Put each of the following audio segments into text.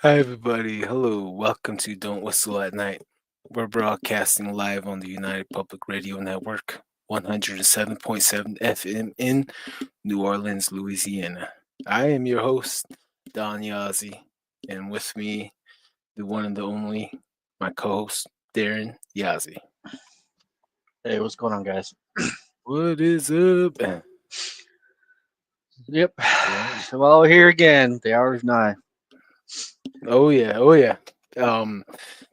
Hi, everybody. Hello. Welcome to Don't Whistle at Night. We're broadcasting live on the United Public Radio Network, 107.7 FM in New Orleans, Louisiana. I am your host, Don Yazzie, and with me, the one and the only, my co host, Darren Yazzie. Hey, what's going on, guys? What is up? Yep. Yeah. Well, here again. The hour is nigh. Oh, yeah. Oh, yeah. Um,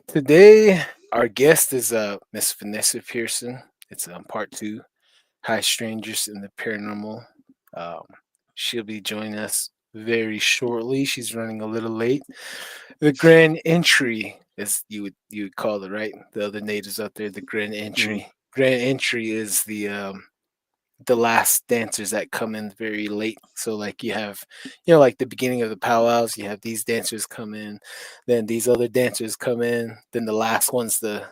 Today, our guest is Miss Vanessa Pierson. It's part two. Hi, strangers in the paranormal. Um, she'll be joining us very shortly. She's running a little late. The grand entry, as you would call it, right? The other natives out there, the grand Mm. entry. Grand entry is the last dancers that come in very late. So like you have, like the beginning of the powwows, you have these dancers come in, then these other dancers come in, then the last one's the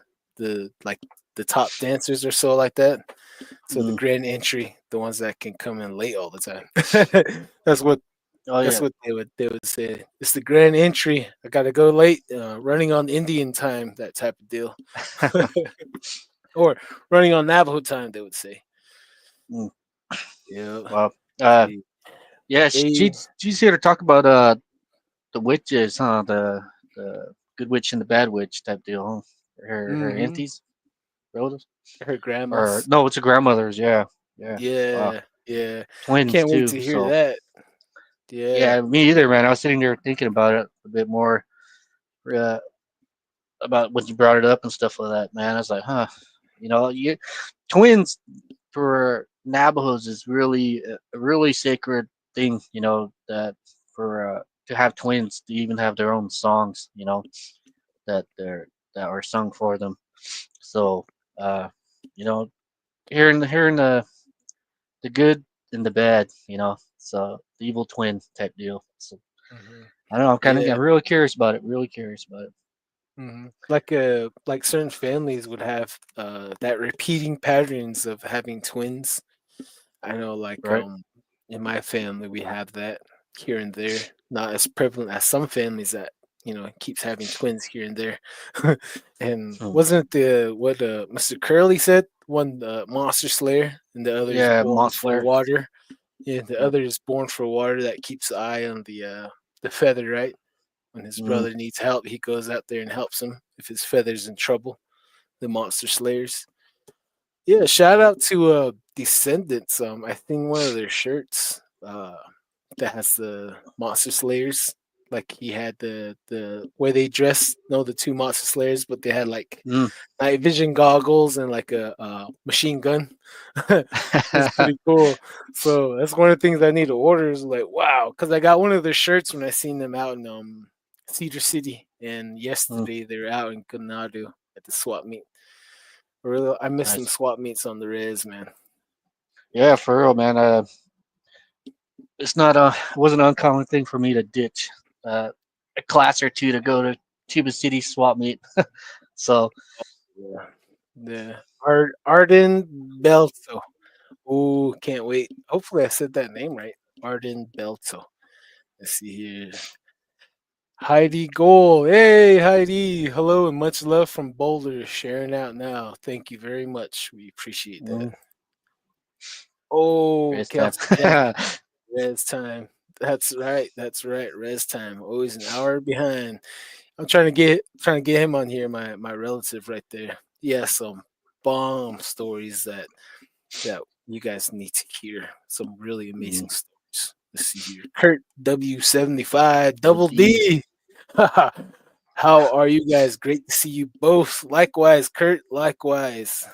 like the top dancers or so like that. So the Mm. grand entry, the ones that can come in late all the time. that's what Oh that's yeah. what they would say. It's the grand entry. I gotta go late, running on Indian time, that type of deal, or running on Navajo time. They would say. Mm. Yeah. Well, uh, See. yeah. Hey. She's here to talk about the witches, huh? The good witch and the bad witch type deal, huh? Her Mm-hmm. aunties, relatives, Her or grandmas. no? It's her grandmother's. Yeah, yeah. Wow, Yeah. Yeah. twins Can't wait too. to hear So that. Yeah. yeah, me either, man. I was sitting there thinking about it a bit more uh, about when you brought it up and stuff like that, man. I was like, huh. You twins for Navajos is really a really sacred thing, that for to have twins to even have their own songs, that that are sung for them. So, uh, you know, hearing the good and the bad, so the evil twin type deal. So Hmm. I don't know. I'm Yeah. really curious about it. Really curious about it. Like certain families would have that repeating patterns of having twins. I know, like Right? in my family, we have that here and there. Not as prevalent as some families that keeps having twins here and there. And Hmm. wasn't the what Mr. Curly said? One monster slayer, and the other is Yeah, born Moss for Flare. water. Yeah, the Yep. other is born for water that keeps the eye on the feather, right? When his Mm, brother needs help, he goes out there and helps him if his feather's in trouble. The monster slayers. Yeah, shout mm, out to Descendants. I think one of their shirts that has the monster slayers. Like he had the where they dressed, no, the two monster slayers, but they had like mm. night vision goggles and like a machine gun. It's pretty cool. So that's one of the things I need to order. Is like wow, because I got one of their shirts when I seen them out in Cedar City, and Mm. yesterday they were out in Ganado at the swap meet. Really, I miss them Nice. swap meets on the res, man. Yeah, for real, man. It's not it wasn't an uncommon thing for me to ditch uh, a class or two to go to Tuba City swap meet. So Yeah, the Arden Belto. Oh, can't wait. Hopefully, I said that name right. Arden Belto. Let's see here. Heidi Gold. Hey, Heidi. Hello and much love from Boulder. Sharing out now. Thank you very much. We appreciate that. mm, Oh, it's time. Kelsey Jack. Res time. That's right. That's right. Res time. Always an hour behind. I'm trying to get him on here. My relative right there. He has some bomb stories that you guys need to hear. Some really Mm, amazing stories. Let's see here. Kurt W75 Double Double D. D. How are you guys? Great to see you both. Likewise, Kurt. Likewise.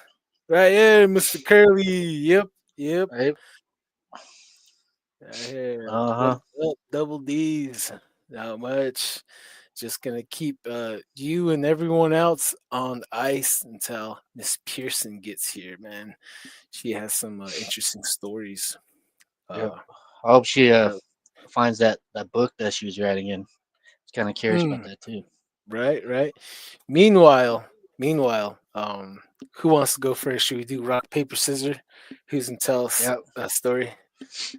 Right here, Mr. Curly. Yep. Yep. Right? Right here. Uh What's huh. up, Double D's? Not much. Just gonna keep you and everyone else on ice until Miss Pearson gets here, man. She has some interesting stories. Yep. Uh, I hope she uh, finds that book that she was writing in. Kind of curious about mm, that too. right, right. Meanwhile, who wants to go first? Should we do rock paper scissors? Who's gonna tell us Yeah. a story?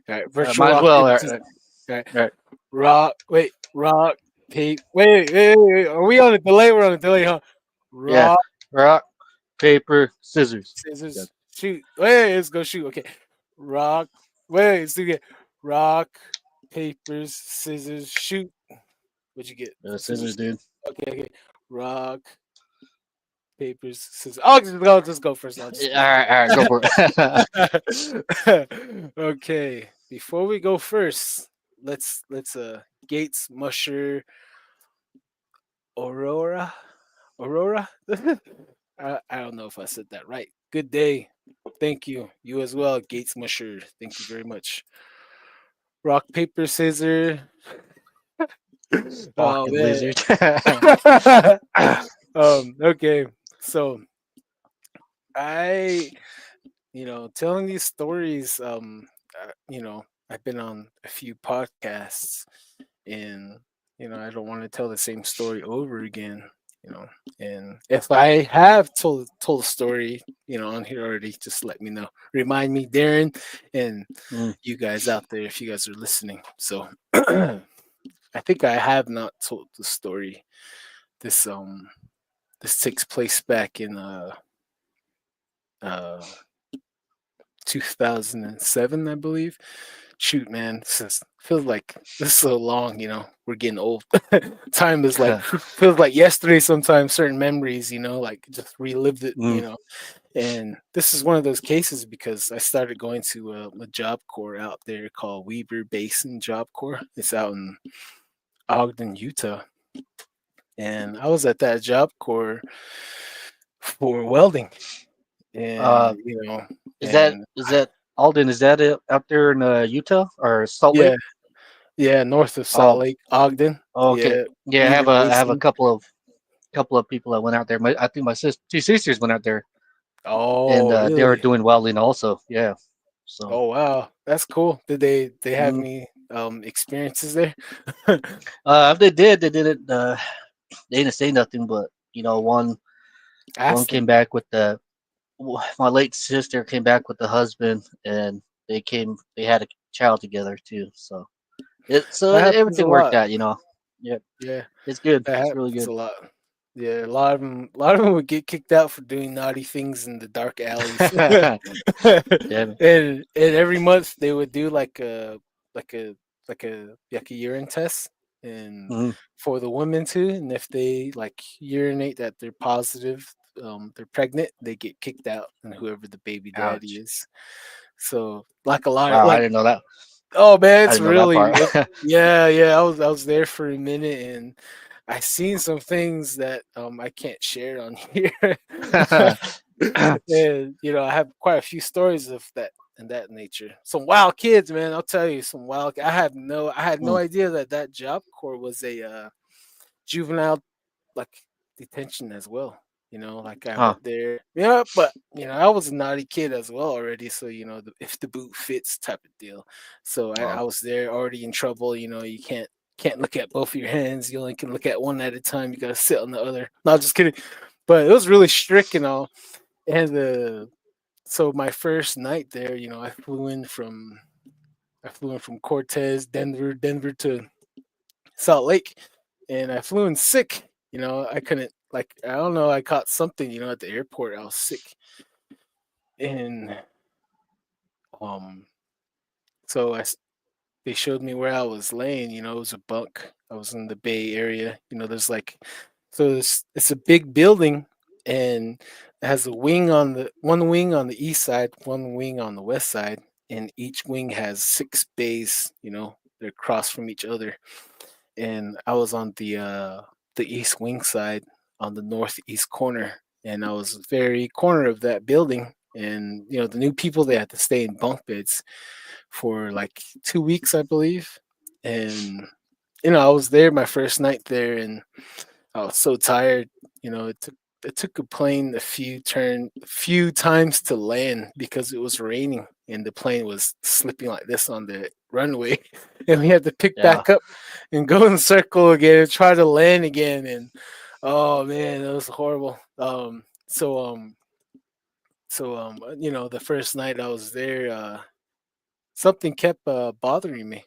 All right, virtual Might as rock well. paper scissors. All right, Right. rock. Wait, rock Wait. Are we on a delay? We're on a delay, huh? Yeah. Rock, Rock, paper, scissors. Yeah. scissors, shoot. Wait, let's go shoot. Okay. Rock. Wait, let's do it again. Rock, papers, scissors, shoot. What'd you get? Scissors, Scissors. dude. Okay. Rock, papers, scissors. I'll just go first. I'll just Yeah, go first. all right, go for it. Okay. Before we go first, let's Gates Musher Aurora. Aurora? I don't know if I said that right. Good day. Thank you. You as well, Gates Musher. Thank you very much. Rock, paper, scissors. Oh Fucking man. lizard. Okay. So I telling these stories, I've been on a few podcasts, and I don't want to tell the same story over again. you know and if I have told a story on here already, just let me know, remind me, Darren, and Mm. you guys out there, if you guys are listening. So I think I have not told the story. This um this takes place back in uh 2007, I believe. Shoot, man, feels like this is so long. We're getting old. Time is like feels like yesterday. Sometimes certain memories, like just relived it. Mm. And this is one of those cases because I started going to a job corps out there called Weber Basin Job Corps. It's out in Ogden, Utah, and I was at that job corps for welding, Uh, and is that and is that Alden? Is that it out there in Utah or Salt yeah, Lake? yeah, north of Salt Oh, Lake, Ogden. oh, okay. Yeah, Yeah, Weber I have a Basin. couple of people that went out there. I think my two sisters went out there, and Oh, they were really? doing welding also. Yeah. So Oh, wow. That's cool. Did they have mm. any experiences there? If they did it. They didn't say nothing, but one Ask came them. back with my late sister came back with the husband, and they had a child together too. That happens a everything worked lot. out. Yeah, Yeah, it's good. that It's really happens good. a lot. Yeah, a lot of them would get kicked out for doing naughty things in the dark alleys. Yeah. and every month they would do like a like a urine test, and Mm-hmm. for the women too. And if they like urinate that they're positive, they're pregnant, they get kicked out, and whoever the baby daddy Ouch. is. So like a lot of Wow, I like, didn't know that. oh man, I it's didn't know that really part. yeah. I was there for a minute, and I seen some things that I can't share on here. And I have quite a few stories of that and that nature. Some wild kids, man. I'll tell you, some wild. I had no Mm, idea that Job Corps was a juvenile like detention as well. Like I huh. went there, but I was a naughty kid as well already. So if the boot fits type of deal. So I Oh, was there already in trouble. You can't look at both of your hands. You only can look at one at a time. You gotta sit on the other. No, just kidding. But it was really strict and all. And so my first night there, I flew in from Cortez, Denver to Salt Lake, and I flew in sick. I couldn't, like, I don't know, I caught something, at the airport. I was sick, and um, so they showed me where I was laying. It was a bunk. I was in the Bay Area. There's like, so it's a big building, and it has a wing on the one wing on the east side, one wing on the west side, and each wing has 6 bays. They're across from each other, and I was on the east wing side, on the northeast corner, and I was very corner of that building. And the new people, they had to stay in bunk beds for like 2 weeks, I believe. And I was there my first night there, and I was so tired. It took a plane a few times to land because it was raining and the plane was slipping like this on the runway, and we had to pick yeah. back up and go in a circle again and try to land again. And oh man, it was horrible. The first night I was there, something kept bothering me.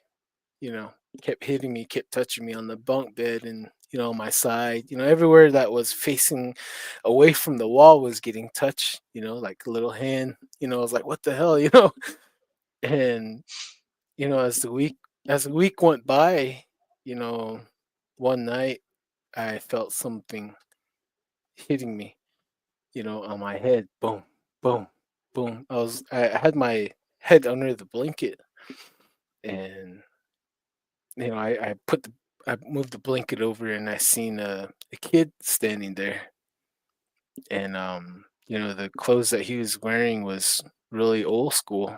You know, kept hitting me, kept touching me on the bunk bed and, my side, everywhere that was facing away from the wall was getting touched, like a little hand, I was like, what the hell, And, as the week went by, you know, one night I felt something hitting me, on my head. Boom, boom, boom. I had my head under the blanket and I moved the blanket over and I seen a kid standing there and the clothes that he was wearing was really old school.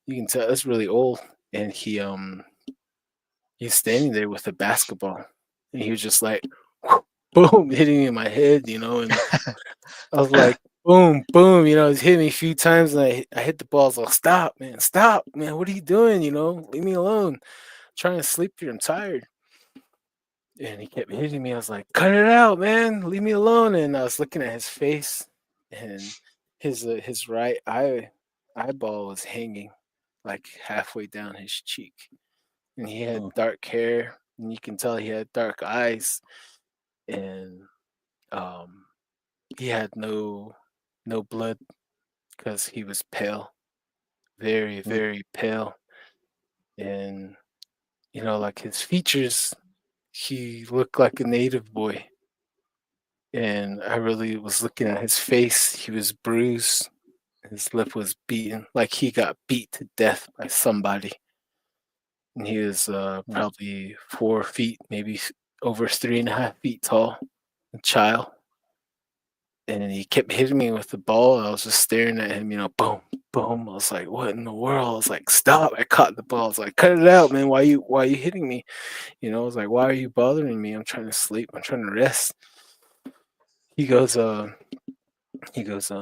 You can tell it's really old and he's standing there with a basketball and he was just like boom hitting me in my head, and I was like boom boom, it's hit me a few times and I hit the ball. I was like, stop man, what are you doing, leave me alone. I'm trying to sleep here, I'm tired. And he kept hitting me. I was like, "Cut it out, man! Leave me alone!" And I was looking at his face, and his right eyeball was hanging like halfway down his cheek, and he had Mm, dark hair, and you can tell he had dark eyes, and um, he had no blood because he was pale, very mm, very pale, and like his features, he looked like a native boy. And I really was looking at his face. He was bruised. His lip was beaten, like he got beat to death by somebody. And he was mm, probably 4 feet, maybe over 3.5 feet tall, a child. And he kept hitting me with the ball. I was just staring at him, boom, boom. I was like, "What in the world?" I was like, "Stop!" I caught the ball. I was like, "Cut it out, man! Why you hitting me?" I was like, "Why are you bothering me? I'm trying to sleep. I'm trying to rest." He goes, he goes,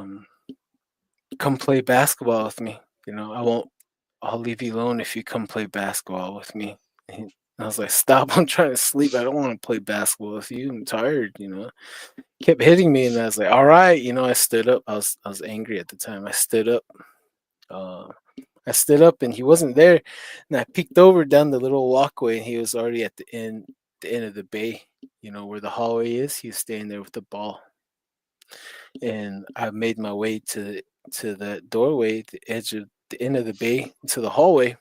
come play basketball with me. I'll leave you alone if you come play basketball with me. And I was like, stop, I'm trying to sleep. I don't want to play basketball with you. I'm tired. Kept hitting me and I was like, all right, I stood up. I was angry at the time. Uh I stood up and he wasn't there. And I peeked over down the little walkway and he was already at the end of the bay, where the hallway is. He was staying there with the ball. And I made my way to that doorway, the edge of the end of the bay to the hallway.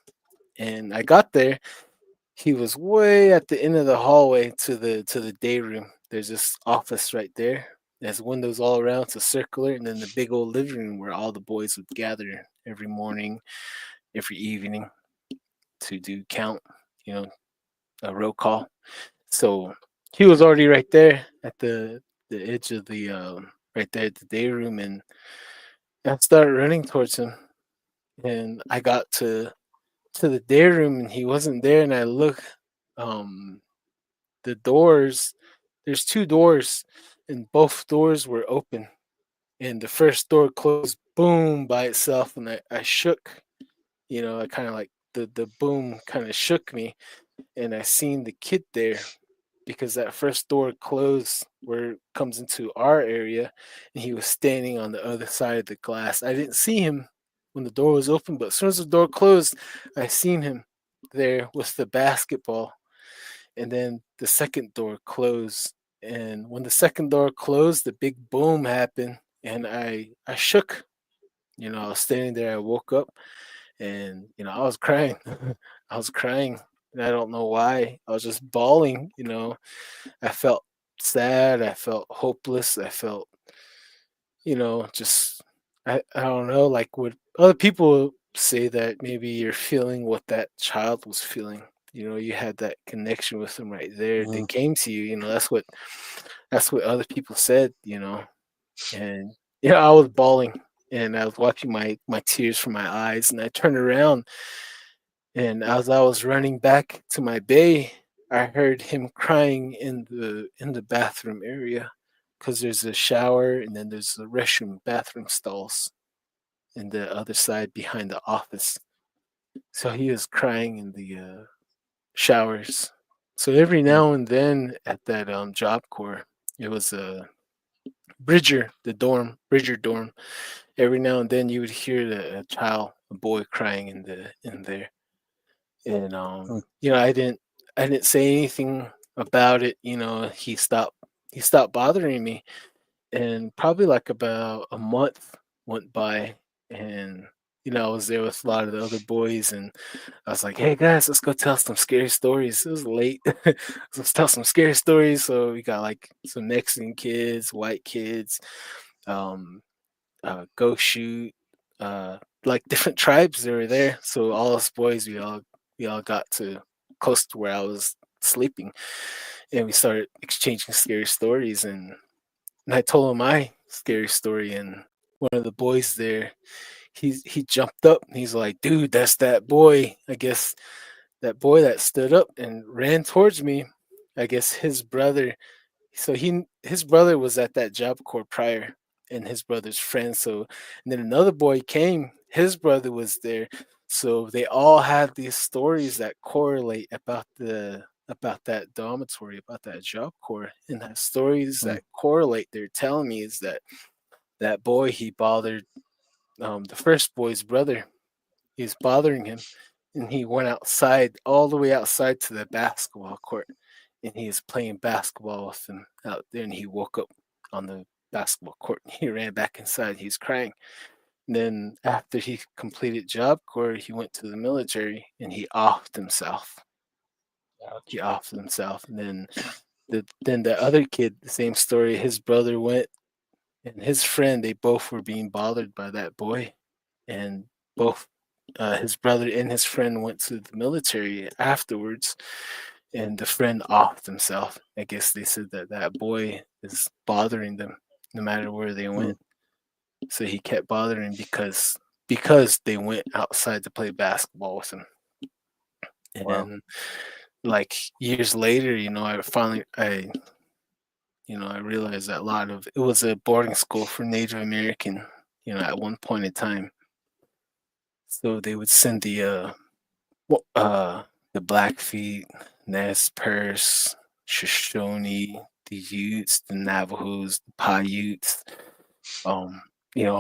And I got there. He was way at the end of the hallway to the day room. There's this office right there. There's windows all around. It's a circular, and then the big old living room where all the boys would gather every morning, every evening to do count, you know, a roll call. So he was already right there at the edge of the right there at the day room, and I started running towards him, and I got to the day room, and he wasn't there. And I look, um, the doors. There's two doors, and both doors were open. And the first door closed, boom, by itself, and I shook. I kind of like the boom kind of shook me, and I seen the kid there because that first door closed where it comes into our area, and he was standing on the other side of the glass. I didn't see him when the door was open, but as soon as the door closed, I seen him there with the basketball. And then the second door closed. And when the second door closed, the big boom happened, and I shook. I was standing there. I woke up, and I was crying. I was crying, and I don't know why. I was just bawling. I felt sad. I felt hopeless. I felt, just I don't know, like what other people say that maybe you're feeling what that child was feeling. You had that connection with them right there. They mm, came to you. That's what other people said. And I was bawling and I was wiping my tears from my eyes, and I turned around, and as I was running back to my bay, I heard him crying in the bathroom area because there's a shower and then there's the restroom bathroom stalls in the other side behind the office. So he was crying in the showers. So every mm, now and then at that job corps, it was a Bridger dorm. Every now and then you would hear a boy crying in there. And mm, I didn't. I didn't say anything about it. He stopped bothering me, and probably like about a month went by, and I was there with a lot of the other boys, and I was like, "Hey guys, let's go tell some scary stories." It was late. Let's tell some scary stories. So we got like some Mexican kids, white kids, um, go shoot, like different tribes that were there. So all us boys, we all got to close to where I was sleeping, and we started exchanging scary stories. And I told him my scary story, and one of the boys there, he jumped up. And he's like, "Dude, that's that boy." I guess that boy that stood up and ran towards me. I guess his brother. So his brother was at that job corps prior, and his brother's friend. So and then another boy came. His brother was there. So they all had these stories that correlate about that dormitory, about that job corps, and that stories Mm. that correlate. They're telling me is that that boy he bothered the first boy's brother. He's bothering him, and he went outside, all the way outside to the basketball court, and he was playing basketball with him out there. And he woke up on the basketball court. And he ran back inside. He's crying. And then after he completed job corps, he went to the military and he offed himself. He Ouch. offed himself, and then the other kid, the same story. His brother went, and his friend. They both were being bothered by that boy, and both his brother and his friend went to the military afterwards, and the friend offed himself. I guess they said that that boy is bothering them no matter where they Mm. went. So he kept bothering because they went outside to play basketball with him. Wow. And like years later, I realized that a lot of it was a boarding school for Native American, at one point in time. So they would send Well, the Blackfeet, Nez Perce, Shoshone, the Utes, the Navajos, the Paiutes, um,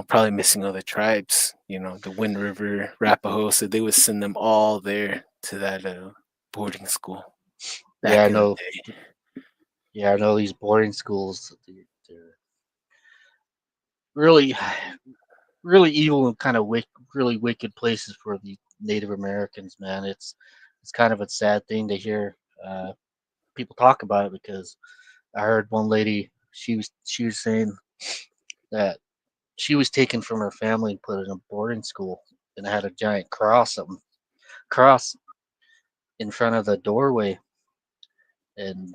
probably missing other tribes, the Wind River, Rapaho. So they would send them all there to that boarding school Yeah, I back in the know. day. Yeah, I know these boarding schools. They're really, really evil and kind of really wicked places for the Native Americans. Man, it's kind of a sad thing to hear uh, people talk about it because I heard one lady. She was saying that she was taken from her family and put in a boarding school, and it had a giant cross in front of the doorway. And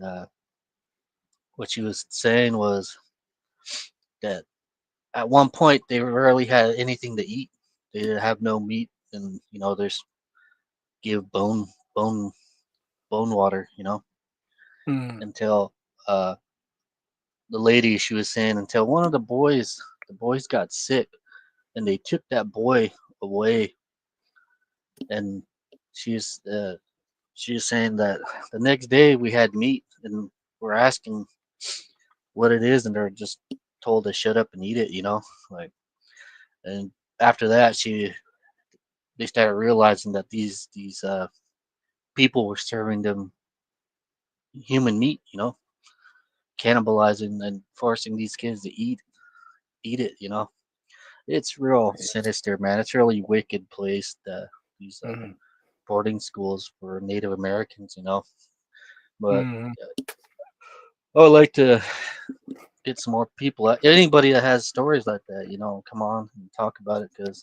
what she was saying was that at one point they rarely had anything to eat. They didn't have no meat, and there's give bone bone water, Mm, until uh, the lady she was saying until one of the boys got sick, and they took that boy away, and she's uh, she's saying that the next day we had meat, and we're asking what it is, and they're just told to shut up and eat it, like. And after that, they started realizing that these people were serving them human meat, cannibalizing and forcing these kids to eat it. It's real yeah, sinister, man. It's a really wicked place. These mm, boarding schools for Native Americans, But mm, I would like to get some more people. Anybody that has stories like that, come on and talk about it because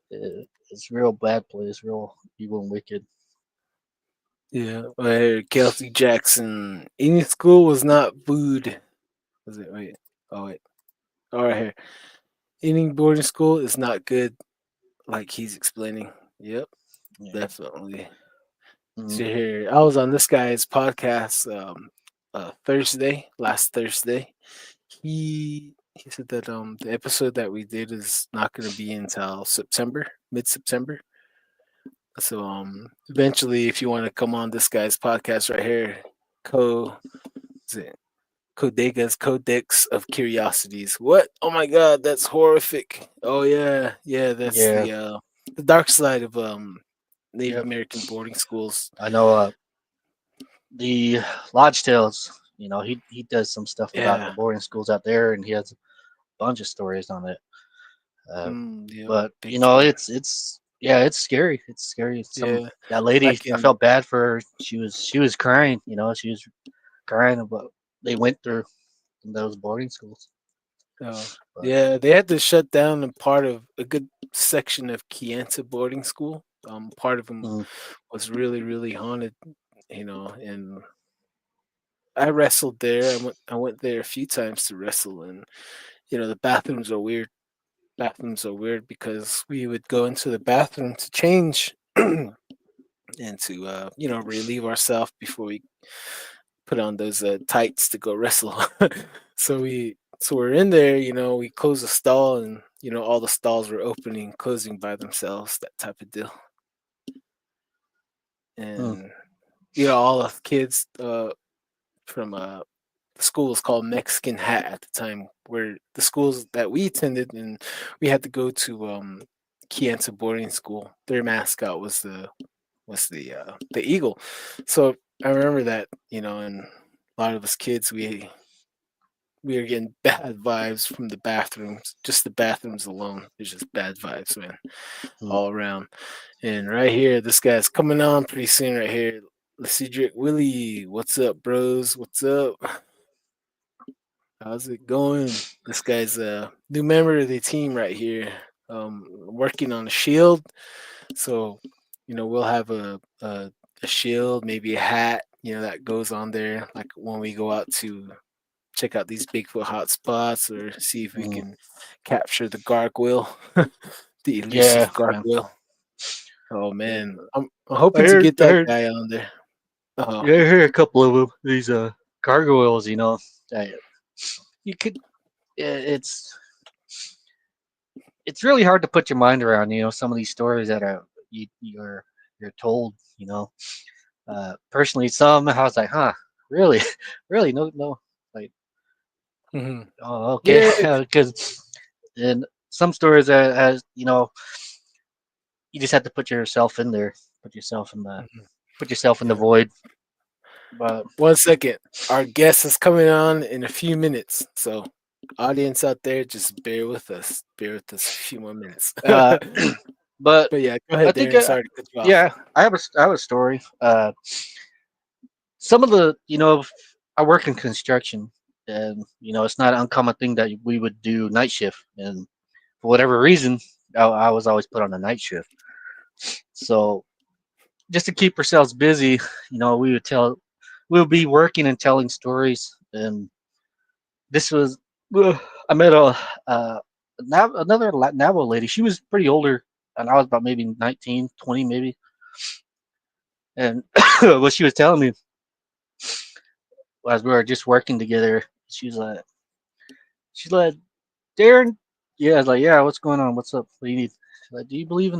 it's a real bad place, real evil and wicked. yeah. Kelsey Jackson. Any school was not food. Was it? Wait. Oh wait. All right here. Any boarding school is not good, like he's explaining. Yep, Yeah. definitely. Mm. So here, I was on this guy's podcast last Thursday. He said that the episode that we did is not going to be until September, mid September. So eventually, if you want to come on this guy's podcast right here, co is it Codega's Codex of Curiosities. What? Oh my God, that's horrific. Oh yeah, yeah, that's Yeah. the dark side of Native Yep. American boarding schools. I know. the Lodge Tales. He does some stuff about the Yeah. boarding schools out there, and he has a bunch of stories on it. Uh, Yep. but Big fan. it's yeah, it's scary. It's scary. Some Yeah. that I lady, I can. felt bad for her. She was crying. She was crying about they went through in those boarding schools. Oh, But yeah. They had to shut down a part of a good section of Kienta boarding school. Part of them mm, was really, really haunted. And I wrestled there. I went there a few times to wrestle, and the bathrooms are weird. Bathrooms are weird because we would go into the bathroom to change and to relieve ourselves before we put on those tights to go wrestle. So we're in there. We close the stall, and all the stalls were opening, closing by themselves. That type of deal. mm, And all the kids from the school was called Mexican Hat at the time, where the schools that we attended, and we had to go to Kienta boarding school. Their mascot was the eagle. So I remember that, and a lot of us kids, we were getting bad vibes from the bathrooms. Just the bathrooms alone, there's just bad vibes, man, mm. all around. And right here, this guy's coming on pretty soon. Right here, Cedric Willie, what's up, bros? What's up? How's it going? This guy's a new member of the team right here, working on a shield. So, we'll have a shield, maybe a hat, that goes on there, like when we go out to check out these Bigfoot hot spots or see if we Mm. can capture the gargoyle, the Yeah, elusive man. gargoyle. Oh Yeah. man, I'm I hoping to heard, get I that heard, guy on there. Oh, yeah, I heard a couple of them. These gargoyles, I, you could. It's really hard to put your mind around. Some of these stories that you're told. Personally, some I was like, huh, really, really, no, no, like, hmm oh, okay, yeah. because and some stories are, as you just have to put yourself in there, put yourself in the Mhm. put yourself in the Yeah. void. But 1 second. Our guest is coming on in a few minutes. So, audience out there, just bear with us. Bear with us a few more minutes. uh, But but yeah, go I ahead, think Darren. Sorry to cut you off. yeah, I have a story. Some of the I work in construction, and it's not an uncommon thing that we would do night shift, and for whatever reason, I was always put on a night shift. So just to keep ourselves busy, we would be working and telling stories, and this was I met another Navajo lady. She was pretty older, and I was about maybe 19, 20 maybe, and what she was telling me as we were just working together, she's like, Darren, yeah, I was like, yeah, what's going on? What's up? What do you need? She's like, do you believe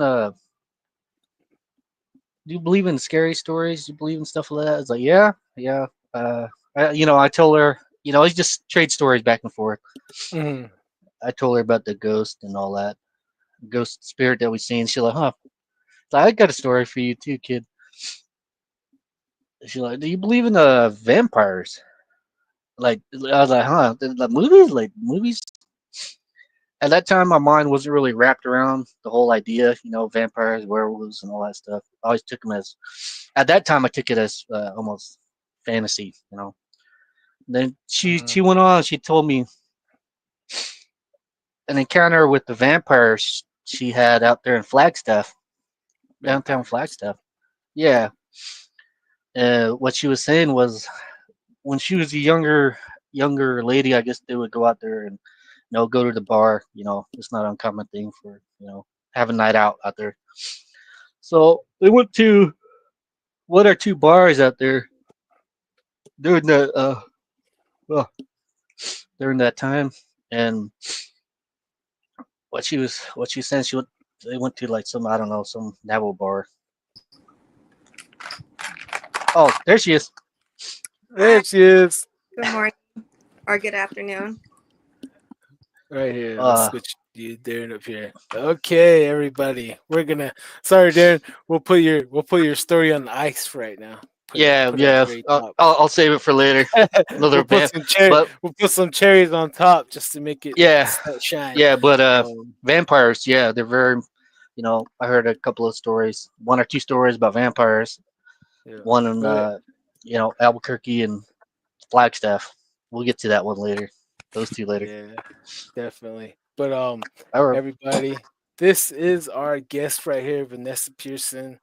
in scary stories? Do you believe in stuff like that? I was like, yeah, yeah. I told her, I just trade stories back and forth. Mhm. I told her about the ghost and all that, ghost spirit that we seen. She's like, huh? So I got a story for you too, kid. She's like, do you believe in vampires? Like, I was like, huh? The movies, like movies. At that time, my mind wasn't really wrapped around the whole idea, vampires, werewolves, and all that stuff. I always took them at that time, I took it as almost fantasy. Then she Mhm. went on. She told me an encounter with the vampires she had out there in Flagstaff, downtown Vampires. Flagstaff. Yeah, what she was saying was when she was a younger lady, I guess they would go out there and go to the bar. It's not an uncommon thing for have a night out there. So they went to one or two bars out there during the well during that time, and what she said they went to like some I don't know some Navajo bar. Oh, there she is. There Hi, she is. good morning or good afternoon. Right here. Let's Uh, switch you, Darren, up here. Okay, everybody. We're gonna. Sorry, Darren. We'll put your story on ice for right now. Yeah, put it at the yeah. very I'll, top. I'll I'll save it for later. Another van, but We'll put some cherries on top just to make it yeah, shine. yeah. But Um, vampires, yeah, they're very. I heard a couple of stories, one or two stories about vampires. yeah. One in But Albuquerque and Flagstaff. We'll get to that one later. Those two later. yeah, definitely. But Or everybody, this is our guest right here, Vanessa Pierson,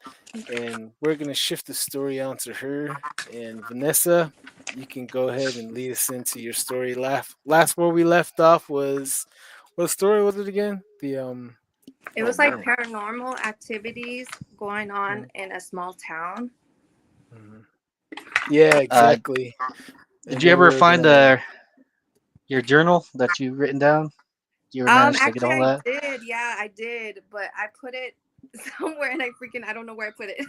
and we're gonna shift the story onto her. And Vanessa, you can go ahead and lead us into your story. Last where we left off was what story was it again? The It oh was like man. paranormal activities going on Mhm, in a small town. mhm. Yeah, uh, exactly. did And you they ever were find the your journal that you've written down? Do you ever manage to get Actually, all I that? did. Yeah, I did, but I put it somewhere, and I don't know where I put it.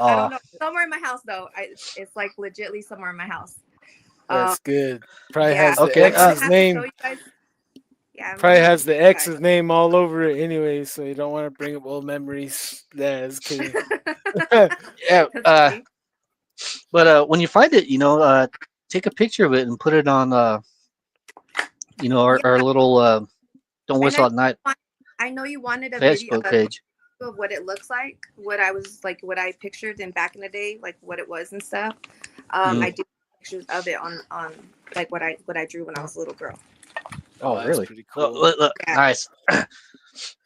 I don't Uh, know. Somewhere in my house, though. It's like legitly somewhere in my house. Um, that's good. Probably yeah, has the okay. I'm gonna ex's have to show name. you guys. Yeah, I'm Probably gonna show has the you guys. ex's name all over it anyway, so you don't want to bring up old memories. Yeah, just kidding. Yeah. That's funny. But when you find it, take a picture of it and put it on, Yeah, our little "Don't and Whistle at Night" I know you wanted Facebook a page. of what it looks like, what I was like, what I pictured in back in the day, like what it was and stuff. Mm. I do pictures of it on like what I drew when I was a little girl. Oh, Oh, that's really? pretty Look, cool. look, look, Yeah, nice.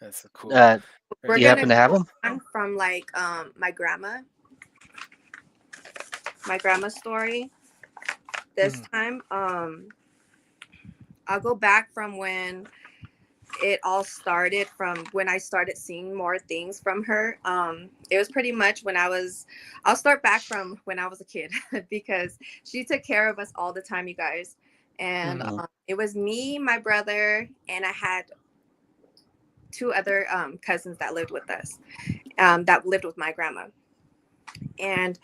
That's a cool. Uh, we're do you Right. gonna happen to have do them? one from like my grandma's story this Mhm, time. I'll go back from when it all started, from when I started seeing more things from her. It was pretty much I'll start back from when I was a kid because she took care of us all the time, you guys. And mhm, Mm. it was me, my brother, and I had two other cousins that lived with us, that lived with my grandma. And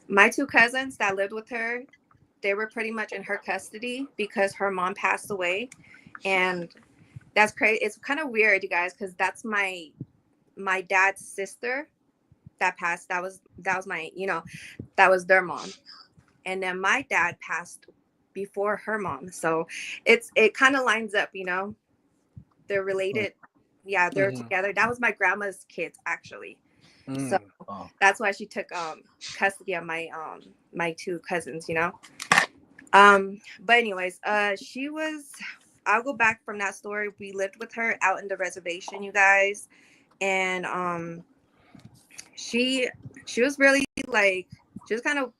my two cousins that lived with her, they were pretty much in her custody because her mom passed away. And that's crazy. It's kind of weird, you guys, because that's my dad's sister that passed. That was my, that was their mom. And then my dad passed before her mom. So it kind of lines up, they're Mm. related. Yeah, they're mhm, together. That was my grandma's kids, actually. So mm. Oh, that's why she took custody of my two cousins. But anyways, I'll go back from that story. We lived with her out in the reservation, you guys. And she she was really like, she was kind of,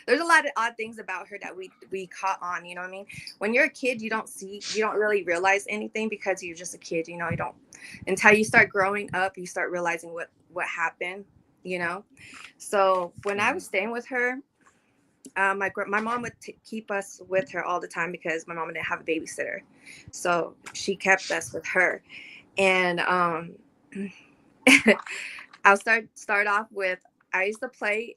there's a lot of odd things about her that we caught on, you know what I mean? When you're a kid, you don't really realize anything because you're just a kid, you don't, until you start growing up, you start realizing what happened, you know. So when I was Mhm. staying with her, my mom would keep us with her all the time because my mom didn't have a babysitter, so she kept us with her. And I'll start off with, I used to play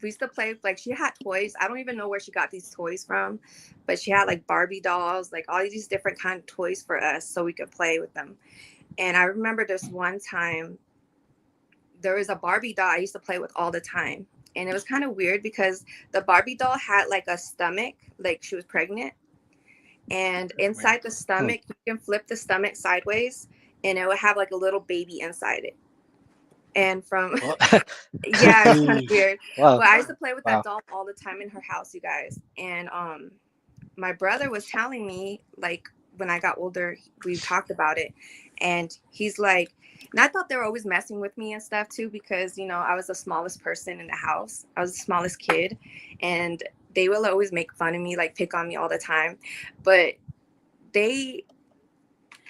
we used to play, like, she had toys. I don't even know where she got these toys from, but she had like Barbie dolls, like all these different kind of toys for us so we could play with them. And I remember this one time there was a Barbie doll I used to play with all the time. And it was kind of weird because the Barbie doll had like a stomach, like she was pregnant. And That's weird. inside the hmm. stomach, you can flip the stomach sideways and it would have like a little baby inside it. And from, Well, yeah, it's kind of Mm, weird. wow, But I used to play with that wow. doll all the time in her house, you guys. And my brother was telling me, like, when I got older, we talked about it. And he's like, and I thought they were always messing with me and stuff too, because, I was the smallest person in the house. I was the smallest kid. And they will always make fun of me, like pick on me all the time. But they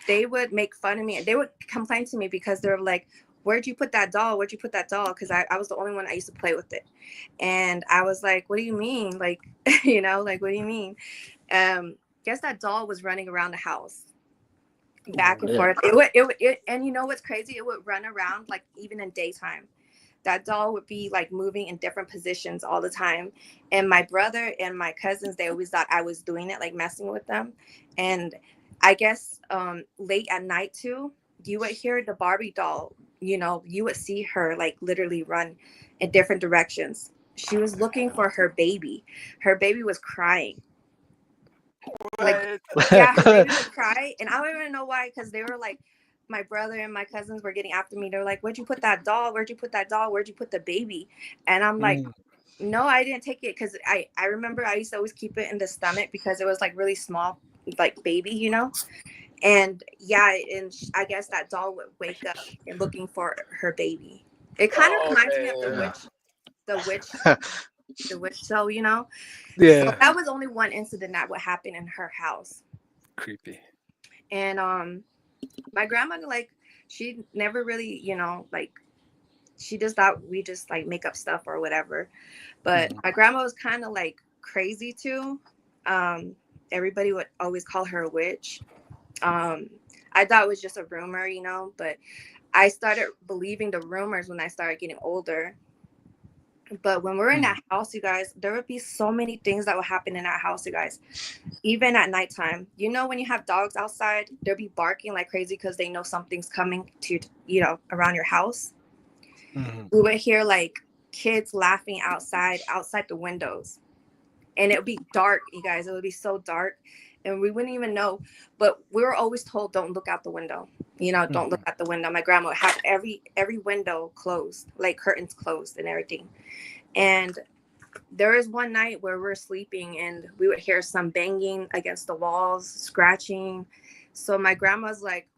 they would make fun of me and they would complain to me because they were like, where'd you put that doll? Where'd you put that doll? Because I was the only one I used to play with it. And I was like, what do you mean? Like, like, what do you mean? Guess that doll was running around the house Oh, back and yeah. forth. And you know what's crazy? It would run around like even in daytime. That doll would be like moving in different positions all the time. And my brother and my cousins, they always thought I was doing it, like messing with them. And I guess late at night too, you would hear the Barbie doll you know, you would see her like literally run in different directions. She was looking for her baby. Her baby was crying. Like, yeah, her baby would cry. And I don't even know why, because they were like, my brother and my cousins were getting after me. They're like, where'd you put that doll? Where'd you put that doll? Where'd you put the baby? And I'm like, Mm. no, I didn't take it, because I remember I used to always keep it in the stomach because it was like really small, like baby, you know? And yeah, and I guess that doll would wake up and looking for her baby. It kind of Oh reminds me of man. the witch, the witch show, you know? So Yeah. that was only one incident that would happen in her house. Creepy. And my grandma, like, she never really, you know, like, she just thought we just like make up stuff or whatever. But Mhm. my grandma was kind of like crazy too. um Everybody would always call her a witch. um I thought it was just a rumor, you know, but I started believing the rumors when I started getting older. But when we're in Mhm. that house, you guys, there would be so many things that would happen in that house, you guys. Even at nighttime, you know, when you have dogs outside, they'll be barking like crazy because they know something's coming to, you know, around your house. Mhm. We would hear like kids laughing outside the windows. And it would be dark, you guys. It would be so dark. And we wouldn't even know. But we were always told, don't look out the window. You know, don't look Mhm. out the window. My grandma would have every window closed, like curtains closed and everything. And there is one night where we're sleeping and we would hear some banging against the walls, scratching. So my grandma's like,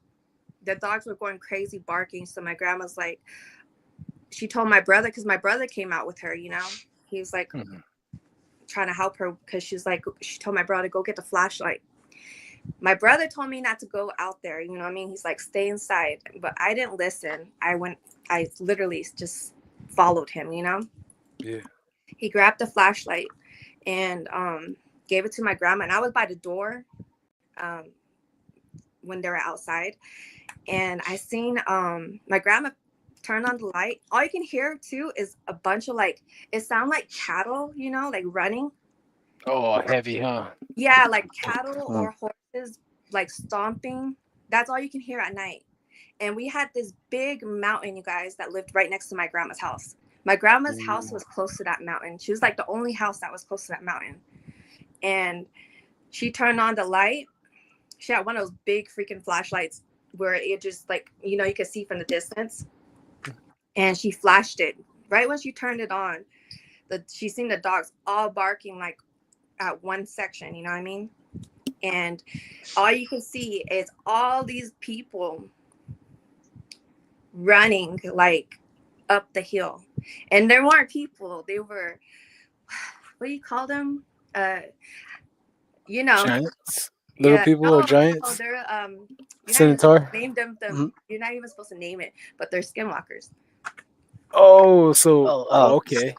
the dogs were going crazy barking. So my grandma's like, she told my brother, because my brother came out with her, you know, he was like Mhm. trying to help her, because she told my brother, go get the flashlight. My brother told me not to go out there, you know what I mean? He's like, stay inside. But I didn't listen. I literally just followed him, you know? Yeah. He grabbed the flashlight and gave it to my grandma. And I was by the door um, when they were outside. And I seen my grandma turn on the light. All you can hear too is a bunch of like, it sounded like cattle, you know, like running. Oh, heavy, huh? Yeah, like cattle Hmm. or horses like stomping. That's all you can hear at night. And we had this big mountain, you guys, that lived right next to my grandma's house. My grandma's house Ooh. was close to that mountain. She was like the only house that was close to that mountain. And she turned on the light. She had one of those big freaking flashlights where it just like, you know, you could see from the distance. And she flashed it. Right when she turned it on, she seen the dogs all barking like at one section, you know what I mean? And all you can see is all these people running like up the hill. And there weren't people, they were, what do you call them? Uh, you know, Giants? Little yeah, people or no, giants? they're you're not even supposed Centaur? to name them. Mhm. You're not even supposed to name it, but they're skinwalkers. Oh, so Oh, okay.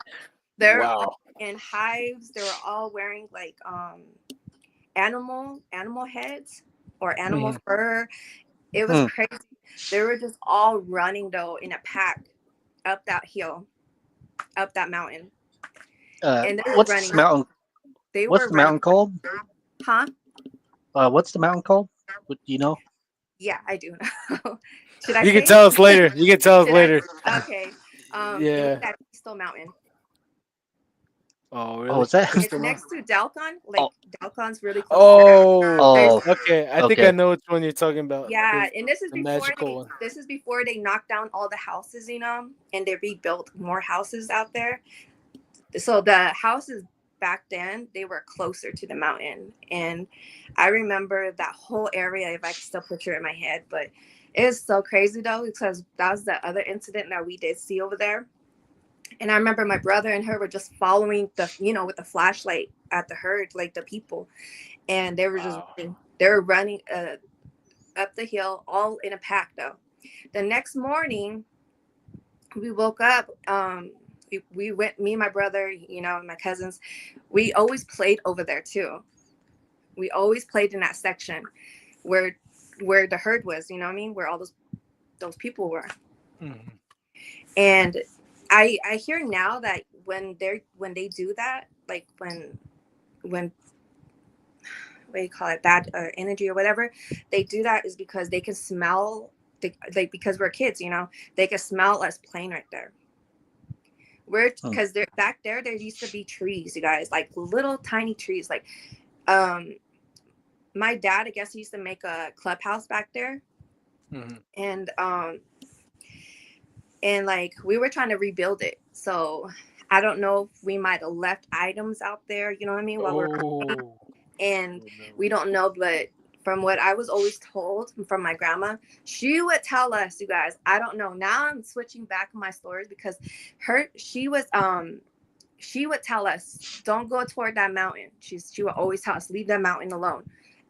They're Wow. all in hives. They were all wearing like animal heads or animal Mhm. fur. It was hmm. crazy. They were just all running though in a pack up that hill, up that mountain. And they were What's this running. mountain? They What's were the running. mountain called? Huh? What's the mountain called? What do you know? Yeah, I do know. Should I You can say? tell us later. You can tell us Should I? later. Okay. It was Yeah. at Easto Mountain. Oh, Oh, really? is that? It's Crystal Mountain? next to Delcon. Oh, Like Delcon's really close to that. Oh, There's oh, okay. I think I okay. know which one you're talking about. yeah, The and this is the before magical one. they knocked down all the houses, you know, and they rebuilt more houses out there. So the houses back then they were closer to the mountain, and I remember that whole area if I can still picture it in my head. But it was so crazy though, because that was the other incident that we did see over there. And I remember my brother and her were just following the, you know, with the flashlight at the herd, like the people, and they were just Wow. running. They were running up the hill all in a pack though. The next morning we woke up. We went, me and my brother, you know, and my cousins, we always played over there too. We always played in that section where the herd was, you know what I mean, where all those people were. Mhm. And I hear now that when they do that, like when what do you call it, bad energy or whatever, they do that is because they can smell like because we're kids, you know, they could smell us playing right there. We're because they're back there. There used to be trees, you guys, like little tiny trees. Like, my dad, I guess, he used to make a clubhouse back there, and like we were trying to rebuild it. So I don't know if we might have left items out there, you know what I mean, while we're and we don't know, but from what I was always told from my grandma, she would tell us, you guys, I don't know. Now I'm switching back my stories because she would tell us, don't go toward that mountain. She would always tell us, leave that mountain alone.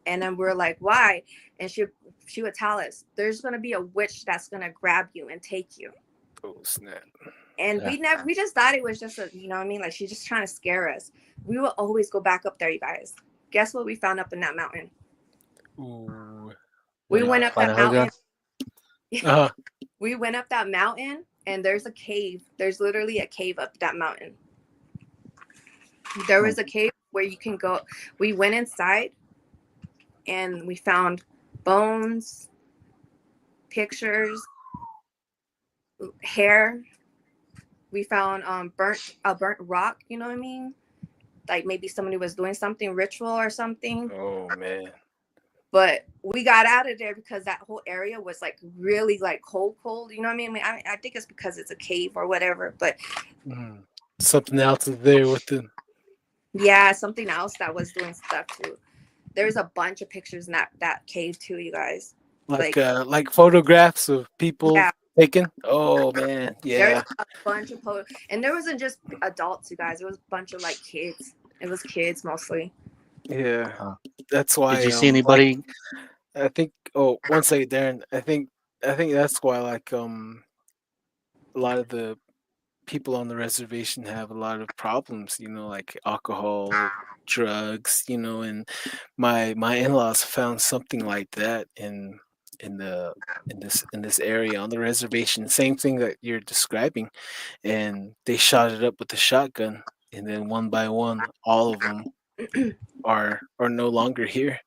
And then we're like, why? And she would tell us, there's gonna be a witch that's gonna grab you and take you. Oh snap! And we just thought it was just you know what I mean, like she's just trying to scare us. We will always go back up there, you guys. Guess what we found up in that mountain? Ooh. We went up that mountain. We went up that mountain, and there's a cave. There's literally a cave up that mountain. There was a cave where you can go. We went inside, and we found bones, pictures, hair. We found a burnt rock, you know what I mean? Like maybe somebody was doing something ritual or something. Oh man. But we got out of there because that whole area was like really like cold, you know what I mean? I think it's because it's a cave or whatever, but something else is there with them. Yeah, something else that was doing stuff too. There's a bunch of pictures in that cave too, you guys. Like photographs of people taken. Oh man, yeah. There's a bunch of photos, and there wasn't just adults, you guys. There was a bunch of like kids. It was kids mostly. Yeah, that's why. Did you see anybody? I think. Oh, one second, Darren. I think that's why like a lot of the people on the reservation have a lot of problems. You know, like alcohol, drugs. You know, and my in-laws found something like that in this area on the reservation. Same thing that you're describing, and they shot it up with a shotgun, and then one by one, all of them are no longer here,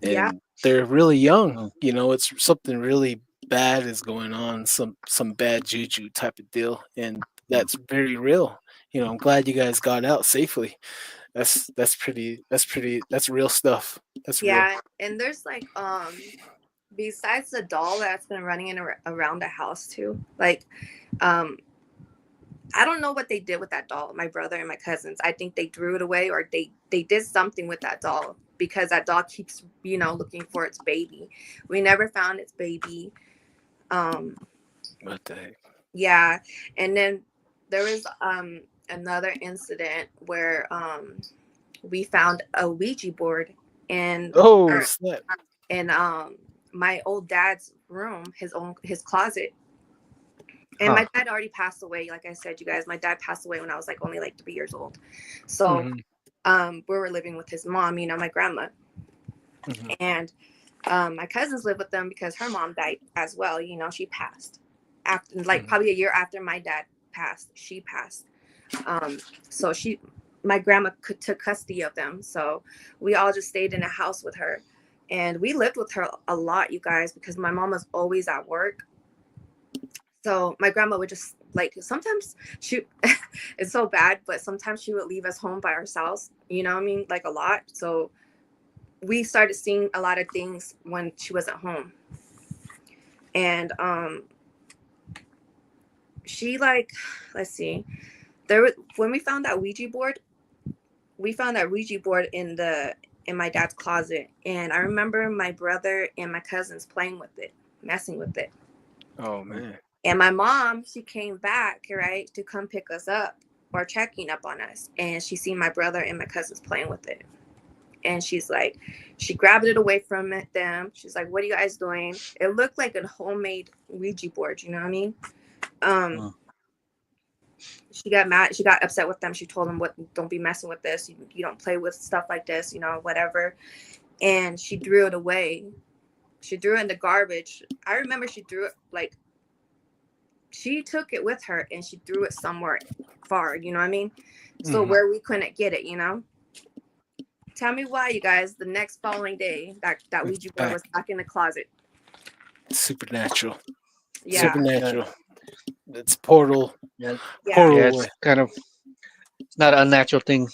and they're really young. You know, it's something really bad is going on, some bad juju type of deal, and that's very real. You know, I'm glad you guys got out safely. That's real stuff. That's real. And there's like besides the doll that's been running in around the house too, like I don't know what they did with that doll, my brother and my cousins. I think they threw it away, or they did something with that doll, because that doll keeps, you know, looking for its baby. We never found its baby. What the heck? Yeah. And then there was another incident where we found a Ouija board in snap. in my old dad's room, his closet. And my dad already passed away. Like I said, you guys, my dad passed away when I was like only like 3 years old. So we were living with his mom, you know, my grandma. And my cousins lived with them because her mom died as well. You know, she passed after like probably a year after my dad passed. She passed. So my grandma took custody of them. So we all just stayed in a house with her, and we lived with her a lot, you guys, because my mom was always at work. So my grandma would just like, sometimes it's so bad, but sometimes she would leave us home by ourselves, you know what I mean? Like a lot. So we started seeing a lot of things when she wasn't home. And she like, let's see, when we found that Ouija board in my dad's closet. And I remember my brother and my cousins playing with it, messing with it. Oh man. And my mom, she came back, right, to come pick us up or checking up on us. And she seen my brother and my cousins playing with it. And she's like, she grabbed it away from them. She's like, what are you guys doing? It looked like a homemade Ouija board, you know what I mean? She got mad. She got upset with them. She told them, don't be messing with this. You don't play with stuff like this, you know, whatever. And she threw it away. She threw it in the garbage. I remember she threw it like, she took it with her and she threw it somewhere far, you know what I mean? So where we couldn't get it, you know? Tell me why, you guys, the next following day, that Ouija board was back in the closet. Supernatural. Yeah, Yeah, Supernatural. It's portal. yeah, yeah, yeah. Portal It's away. kind of it's not an unnatural thing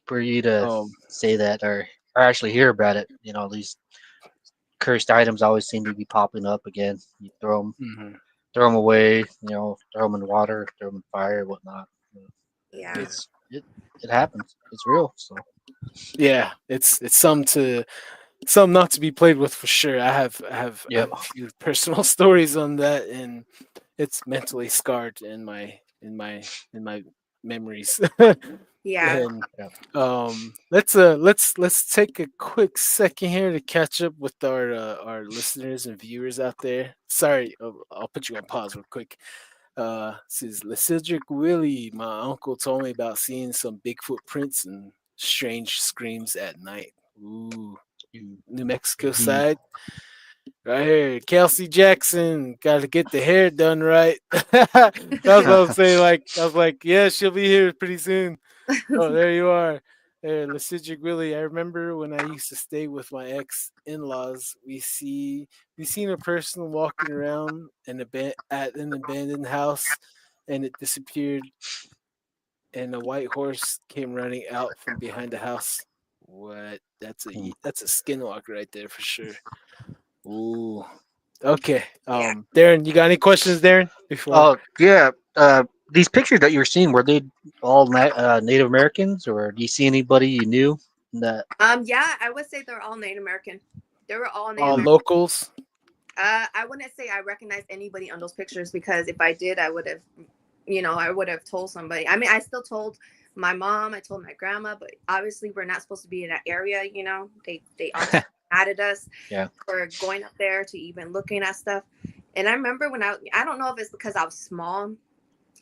for you to Um. say that or actually hear about it. You know, these cursed items always seem to be popping up again. You Mhm. throw them away. You know, throw them in water, throw them in fire, whatnot. yeah, Yeah. It happens. It's real. So Yeah. It's some not to be played with for sure. I yep. have a few personal stories on that, and it's mentally scarred in my memories. yeah. And Yep. let's take a quick second here to catch up with our listeners and viewers out there. Sorry, I'll put you on pause real quick. Says Cedric Willie, my uncle told me about seeing some Bigfoot prints and strange screams at night. Ooh, you New Mexico Indeed. side. Right here, Kelsey Jackson. Got to get the hair done right. That's what I'm saying. Like I was like, yeah, she'll be here pretty soon. Oh, there you are. There, Lysidric Willie. I remember when I used to stay with my ex in laws. We seen a person walking around at an abandoned house, and it disappeared. And a white horse came running out from behind the house. What? Hmm. That's a skinwalker right there for sure. Ooh. Okay. Yeah. Darren, you got any questions, Darren? Before. Oh yeah. These pictures that you were seeing were they all Native Americans, or do you see anybody you knew that? Yeah, I would say they're all Native American. They were all Native All American. locals. I wouldn't say I recognize anybody on those pictures because if I did, I would have, I would have told somebody. I mean, I still told my mom, I told my grandma, but obviously we're not supposed to be in that area. They obviously added us Yeah. for going up there to even looking at stuff. And I remember when I don't know if it's because I was small,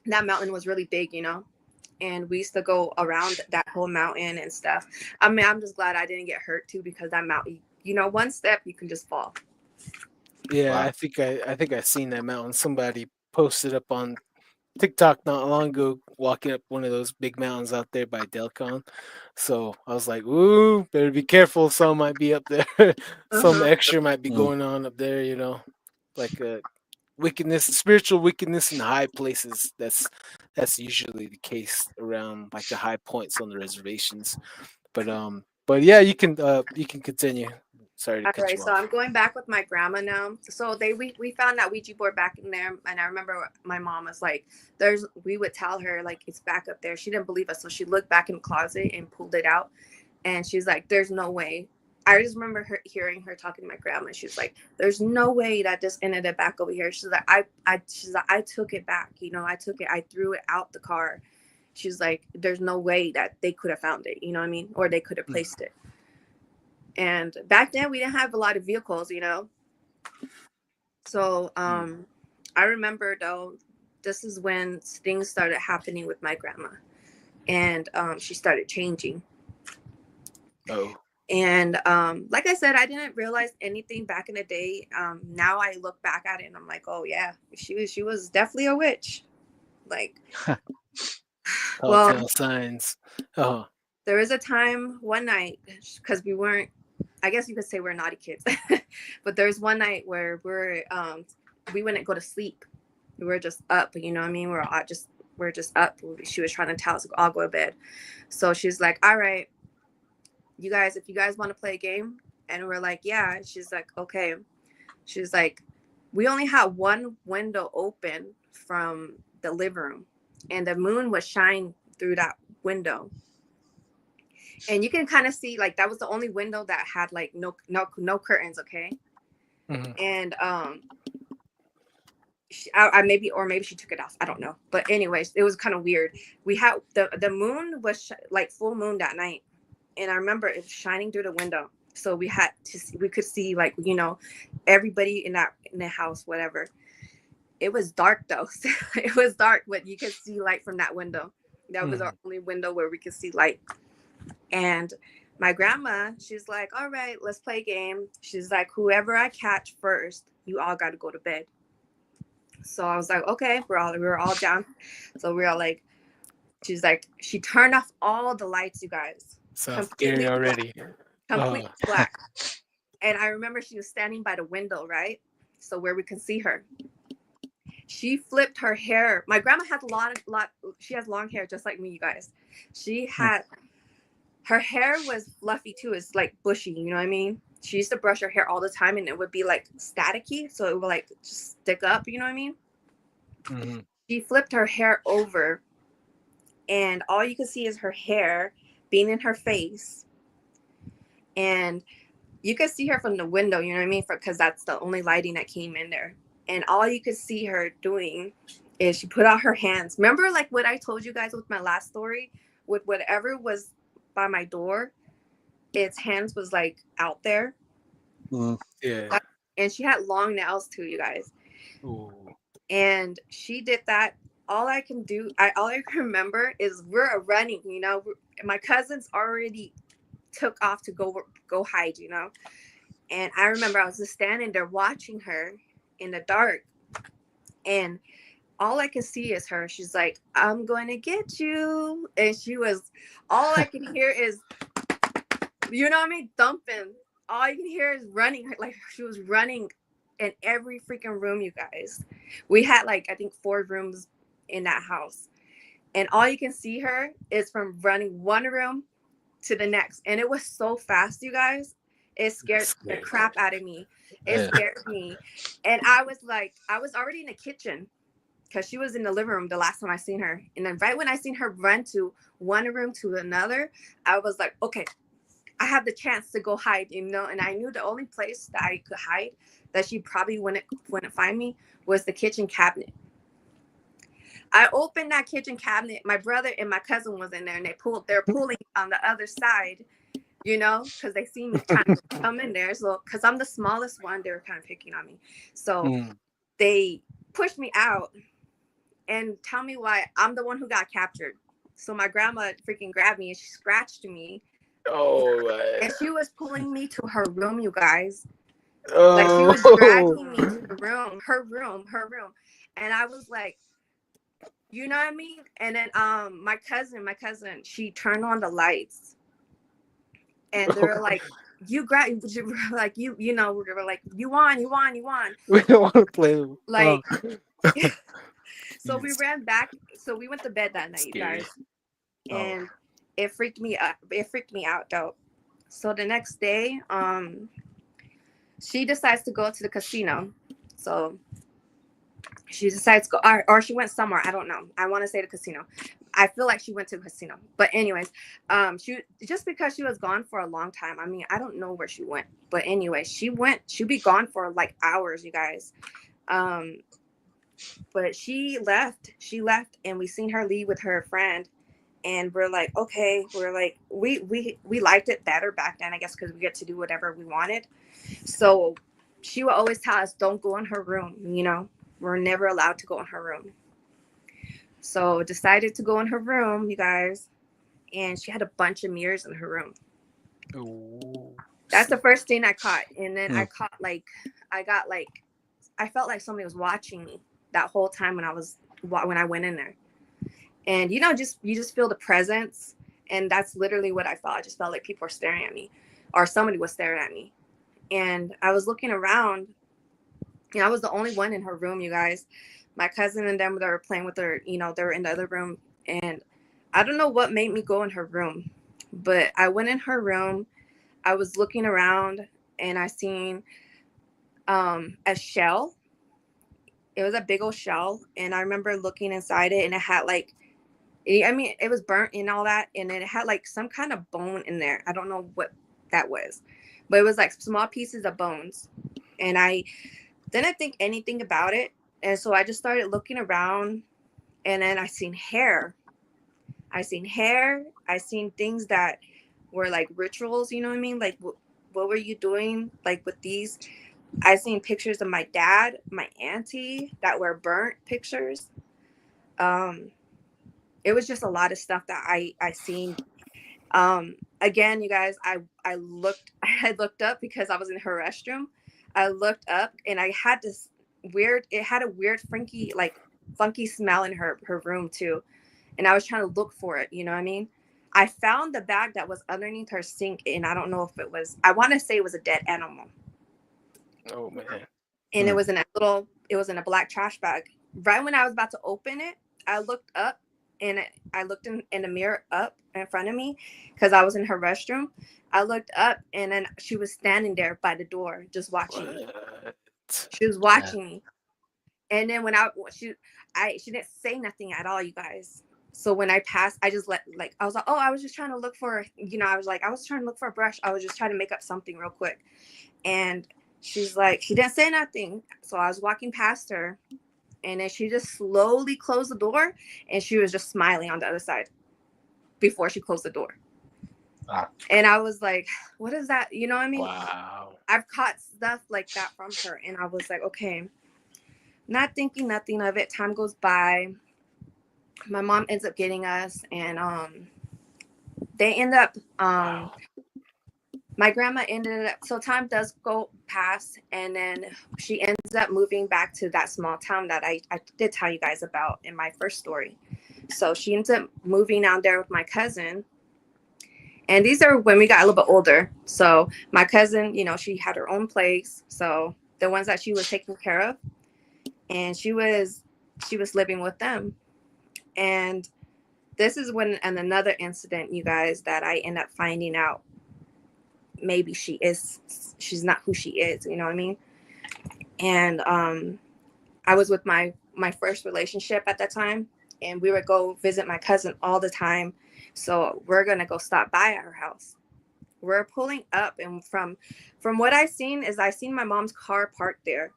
that mountain was really big, and we used to go around that whole mountain and stuff. I mean, I'm just glad I didn't get hurt too because that mountain, one step you can just fall. Yeah, Wow. I think I seen that mountain. Somebody posted up on TikTok not long ago, walking up one of those big mountains out there by Delcon. So I was like, "Ooh, better be careful. Some might be up there. Some Uh-huh. extra might be Mm. going on up there. Like wickedness, spiritual wickedness in high places. That's usually the case around like the high points on the reservations. But yeah, you can continue. Sorry to All cut right, you so off. I'm going back with my grandma now. So we found that Ouija board back in there, and I remember my mom was like, "There's." We would tell her like it's back up there. She didn't believe us, so she looked back in the closet and pulled it out, and she's like, "There's no way." I just remember her hearing her talking to my grandma. She's like, "There's no way that this ended up back over here." She's like, she's like, "I took it back. I took it. I threw it out the car." She's like, "There's no way that they could have found it. You know what I mean? Or they could have Mm, placed it." And back then we didn't have a lot of vehicles, so Mm. I remember though, this is when things started happening with my grandma, and she started changing. oh, And like I said, I didn't realize anything back in the day. Now I look back at it and I'm like, oh yeah, she was definitely a witch. Like, well, telltale signs. Oh, there was a time one night because we weren't. I guess you could say we're naughty kids, but there's one night where we wouldn't go to sleep. We were just up. You know what I mean? We're just up. She was trying to tell us to all go to bed. So she's like, "All right, you guys, if you guys want to play a game," and we're like, "Yeah." She's like, "Okay." She's like, "We only had one window open from the living room, and the moon was shining through that window, and you can kind of see like that was the only window that had like no curtains." Okay, mhm. and I maybe, or maybe she took it off. I don't know. But anyways, it was kind of weird. We had the moon was like full moon that night, and I remember it was shining through the window. So we could see like everybody in the house, whatever. It was dark though. It was dark, but you could see light from that window. That was our Mhm. only window where we could see light. And my grandma, she's like, "All right, let's play a game." She's like, "Whoever I catch first, you all got to go to bed." So I was like, okay, we were all down. So we were all like, she turned off all the lights, you guys, Sounds scary completely black, already. Oh, completely black. And I remember she was standing by the window, right? so where we can see her. She flipped her hair. My grandma has a lot. She has long hair, just like me, you guys. She had her hair was fluffy too. It's like bushy, you know what I mean? She used to brush her hair all the time, and it would be like staticky, so it would like just stick up, you know what I mean? Mm-hmm. She flipped her hair over, and all you could see is her hair being in her face, and you could see her from the window, you know what I mean? Because that's the only lighting that came in there. And all you could see her doing is she put out her hands. Remember, like what I told you guys with my last story, with whatever was by my door, its hands was like out there. Yeah. And she had long nails too, you guys. Ooh. And she did that. All I can remember is we're running, you know. My cousins already took off to go hide, you know. And I remember I was just standing there watching her in the dark, and all I could see is her. She's like, "I'm going to get you," and she was. All I can hear is, you know what I mean, thumping. All you can hear is running, like she was running in every freaking room, you guys. We had like I think 4 rooms in that house, and all you can see her is from running one room to the next, and it was so fast, you guys. It scared the crap out of me. It scared me, and I was already in the kitchen because she was in the living room the last time I seen her, and then right when I seen her run to one room to another, I was like, okay, I have the chance to go hide, you know. And I knew the only place that I could hide that she probably wouldn't find me was the kitchen cabinet. I opened that kitchen cabinet. My brother and my cousin was in there, and they're pulling on the other side, you know, because they see me trying to come in there. So, because I'm the smallest one, they were kind of picking on me. So they pushed me out and tell me why I'm the one who got captured. So my grandma freaking grabbed me and she scratched me. Oh. And she was pulling me to her room, you guys. Like she was Oh. dragging me to the room, her room. And I was like, you know what I mean? And then my cousin, she turned on the lights, and they were like, you like you know, we were like, you won. We don't want to play. Like so we ran back. So we went to bed that night, you Scary. guys. And it freaked me up. It freaked me out though. So the next day, she decides to go to the casino. So she decides to go, or she went somewhere. I don't know. I want to say the casino. I feel like she went to the casino. But anyways, she just because she was gone for a long time. I mean, I don't know where she went. But anyway, she'd be gone for like hours, you guys. But she left. And we seen her leave with her friend. And we're like, okay, we liked it better back then, I guess, because we get to do whatever we wanted. So she would always tell us, don't go in her room, you know. We're never allowed to go in her room. So decided to go in her room, you guys, and she had a bunch of mirrors in her room. Ooh. That's the first thing I caught. And then I felt like somebody was watching me that whole time when I went in there. And you know, you just feel the presence, and that's literally what I felt. I just felt like people were staring at me, or somebody was staring at me. And I was looking around, and I was the only one in her room, you guys. My cousin and them, they were playing with her, you know, they were in the other room. And I don't know what made me go in her room, but I went in her room. I was looking around, and I seen a shell. It was a big old shell, and I remember looking inside it, and it had like, I mean, it was burnt and all that, and it had like some kind of bone in there. I don't know what that was, but it was like small pieces of bones. And I didn't think anything about it. And so I just started looking around, and then I seen hair. I seen things that were like rituals, you know what I mean? Like, what were you doing? Like with these, I seen pictures of my dad, my auntie that were burnt pictures. It was just a lot of stuff that I seen. Again, you guys, I looked up because I was in her restroom. I looked up, and I had this it had a weird funky smell in her room too. And I was trying to look for it, you know what I mean? I found the bag that was underneath her sink, and I don't know if I want to say it was a dead animal. Oh man. and it was in a black trash bag. Right when I was about to open it, I looked up, and I looked in the mirror up in front of me because I was in her restroom. I looked up, and then she was standing there by the door just watching me. She was watching me. And then when she didn't say nothing at all, you guys. So when I passed, I just I was like, oh, I was just trying to look for, I was trying to look for a brush. I was just trying to make up something real quick. And she's like, she didn't say nothing. So I was walking past her, and then she just slowly closed the door, and she was just smiling on the other side before she closed the door. And I was like, what is that? You know what I mean? Wow. I've caught stuff like that from her, and I was like, okay, not thinking nothing of it. Time goes by. My mom ends up getting us, and they end up Wow. my grandma ended up, so time does go past, and then she ends up moving back to that small town that I did tell you guys about in my first story. So she ends up moving down there with my cousin. And these are when we got a little bit older. So my cousin, she had her own place. So the ones that she was taking care of, and she was living with them. And this is when, and another incident, you guys, that I end up finding out maybe she's not who she is, you know what I mean? And I was with my first relationship at that time, and we would go visit my cousin all the time. So we're gonna go stop by at her house. We're pulling up, and from what I seen my mom's car parked there.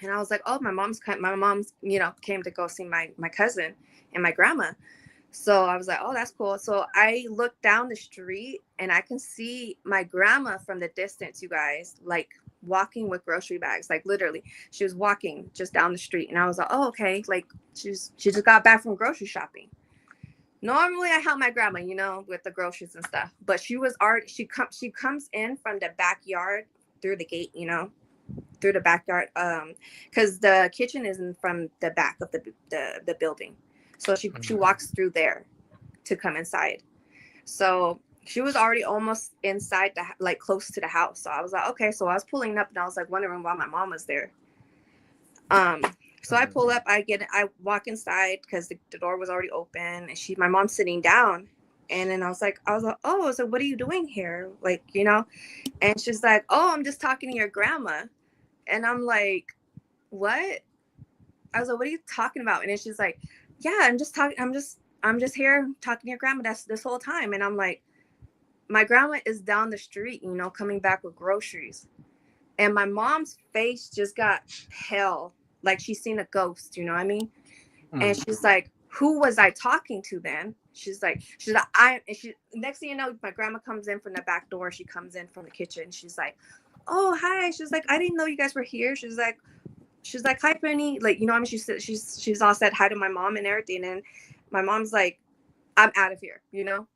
And I was like, oh, my mom's came to go see my cousin and my grandma. So I was like, oh, that's cool. So I looked down the street, and I can see my grandma from the distance, you guys, like walking with grocery bags. Like literally, she was walking just down the street. And I was like, oh, okay. Like she just got back from grocery shopping. Normally I help my grandma, with the groceries and stuff. But she comes in from the backyard through the gate, through the backyard. Because the kitchen isn't from the back of the building. So she walks through there to come inside. So she was already almost inside close to the house. So I was like, okay. So I was pulling up, and I was like wondering why my mom was there. So I pull up, I walk inside because the door was already open, and my mom's sitting down. And then I was like, oh, so what are you doing here? Like, and she's like, oh, I'm just talking to your grandma. And I'm like, what? I was like, what are you talking about? And then she's like, yeah, I'm just here talking to your grandma this whole time. And I'm like, my grandma is down the street, coming back with groceries. And my mom's face just got pale, like she's seen a ghost, you know what I mean? And she's like, who was I talking to then? She's like, next thing you know, my grandma comes in from the back door. She comes in from the kitchen. She's like, oh, hi. She's like, I didn't know you guys were here. She's like, hi, Penny. Like, I mean, she's all said hi to my mom and everything. And my mom's like, I'm out of here, My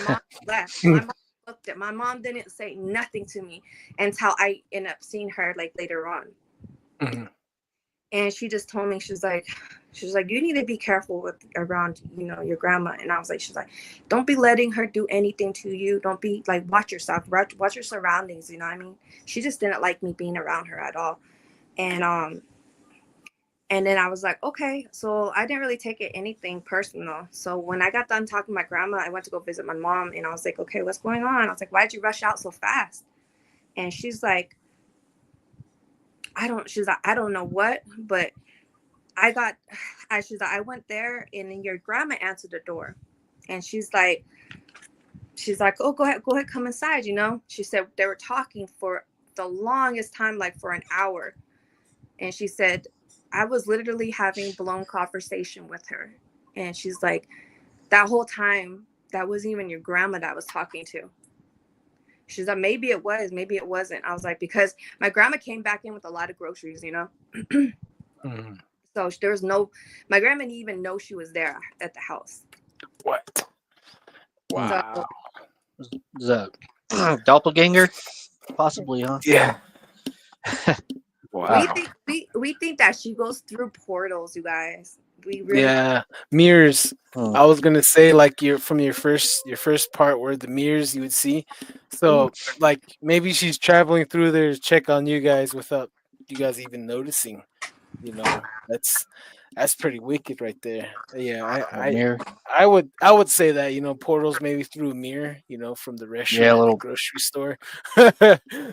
mom left. My mom looked at. My mom didn't say nothing to me until I end up seeing her like later on. Mm-hmm. And she just told me, she's like, you need to be careful around, your grandma. And I was like, she's like, don't be letting her do anything to you. Don't be like, watch yourself, watch your surroundings. You know what I mean? She just didn't like me being around her at all. And then I was like, okay. So I didn't really take it anything personal. So when I got done talking to my grandma, I went to go visit my mom, and I was like, okay, what's going on? I was like, why'd you rush out so fast? And she's like, I don't know what, but she's like, I went there, and then your grandma answered the door. And she's like, oh, go ahead, come inside. She said they were talking for the longest time, like for an hour. And she said, I was literally having blown conversation with her. And she's like, that whole time, that wasn't even your grandma that I was talking to. She's like, maybe it was, maybe it wasn't. I was like, because my grandma came back in with a lot of groceries, Mm-hmm. So my grandma didn't even know she was there at the house. What? Wow. So, is that doppelganger? Possibly, huh? Yeah. Wow. We think that she goes through portals, you guys. We really mirrors. I was gonna say, like, your first part where the mirrors you would see. So like maybe she's traveling through there to check on you guys. What's up? you guys even noticing. That's pretty wicked right there. Yeah, A mirror. I would say that, portals maybe through a mirror, from the Yeah, restroom a at the little. grocery store.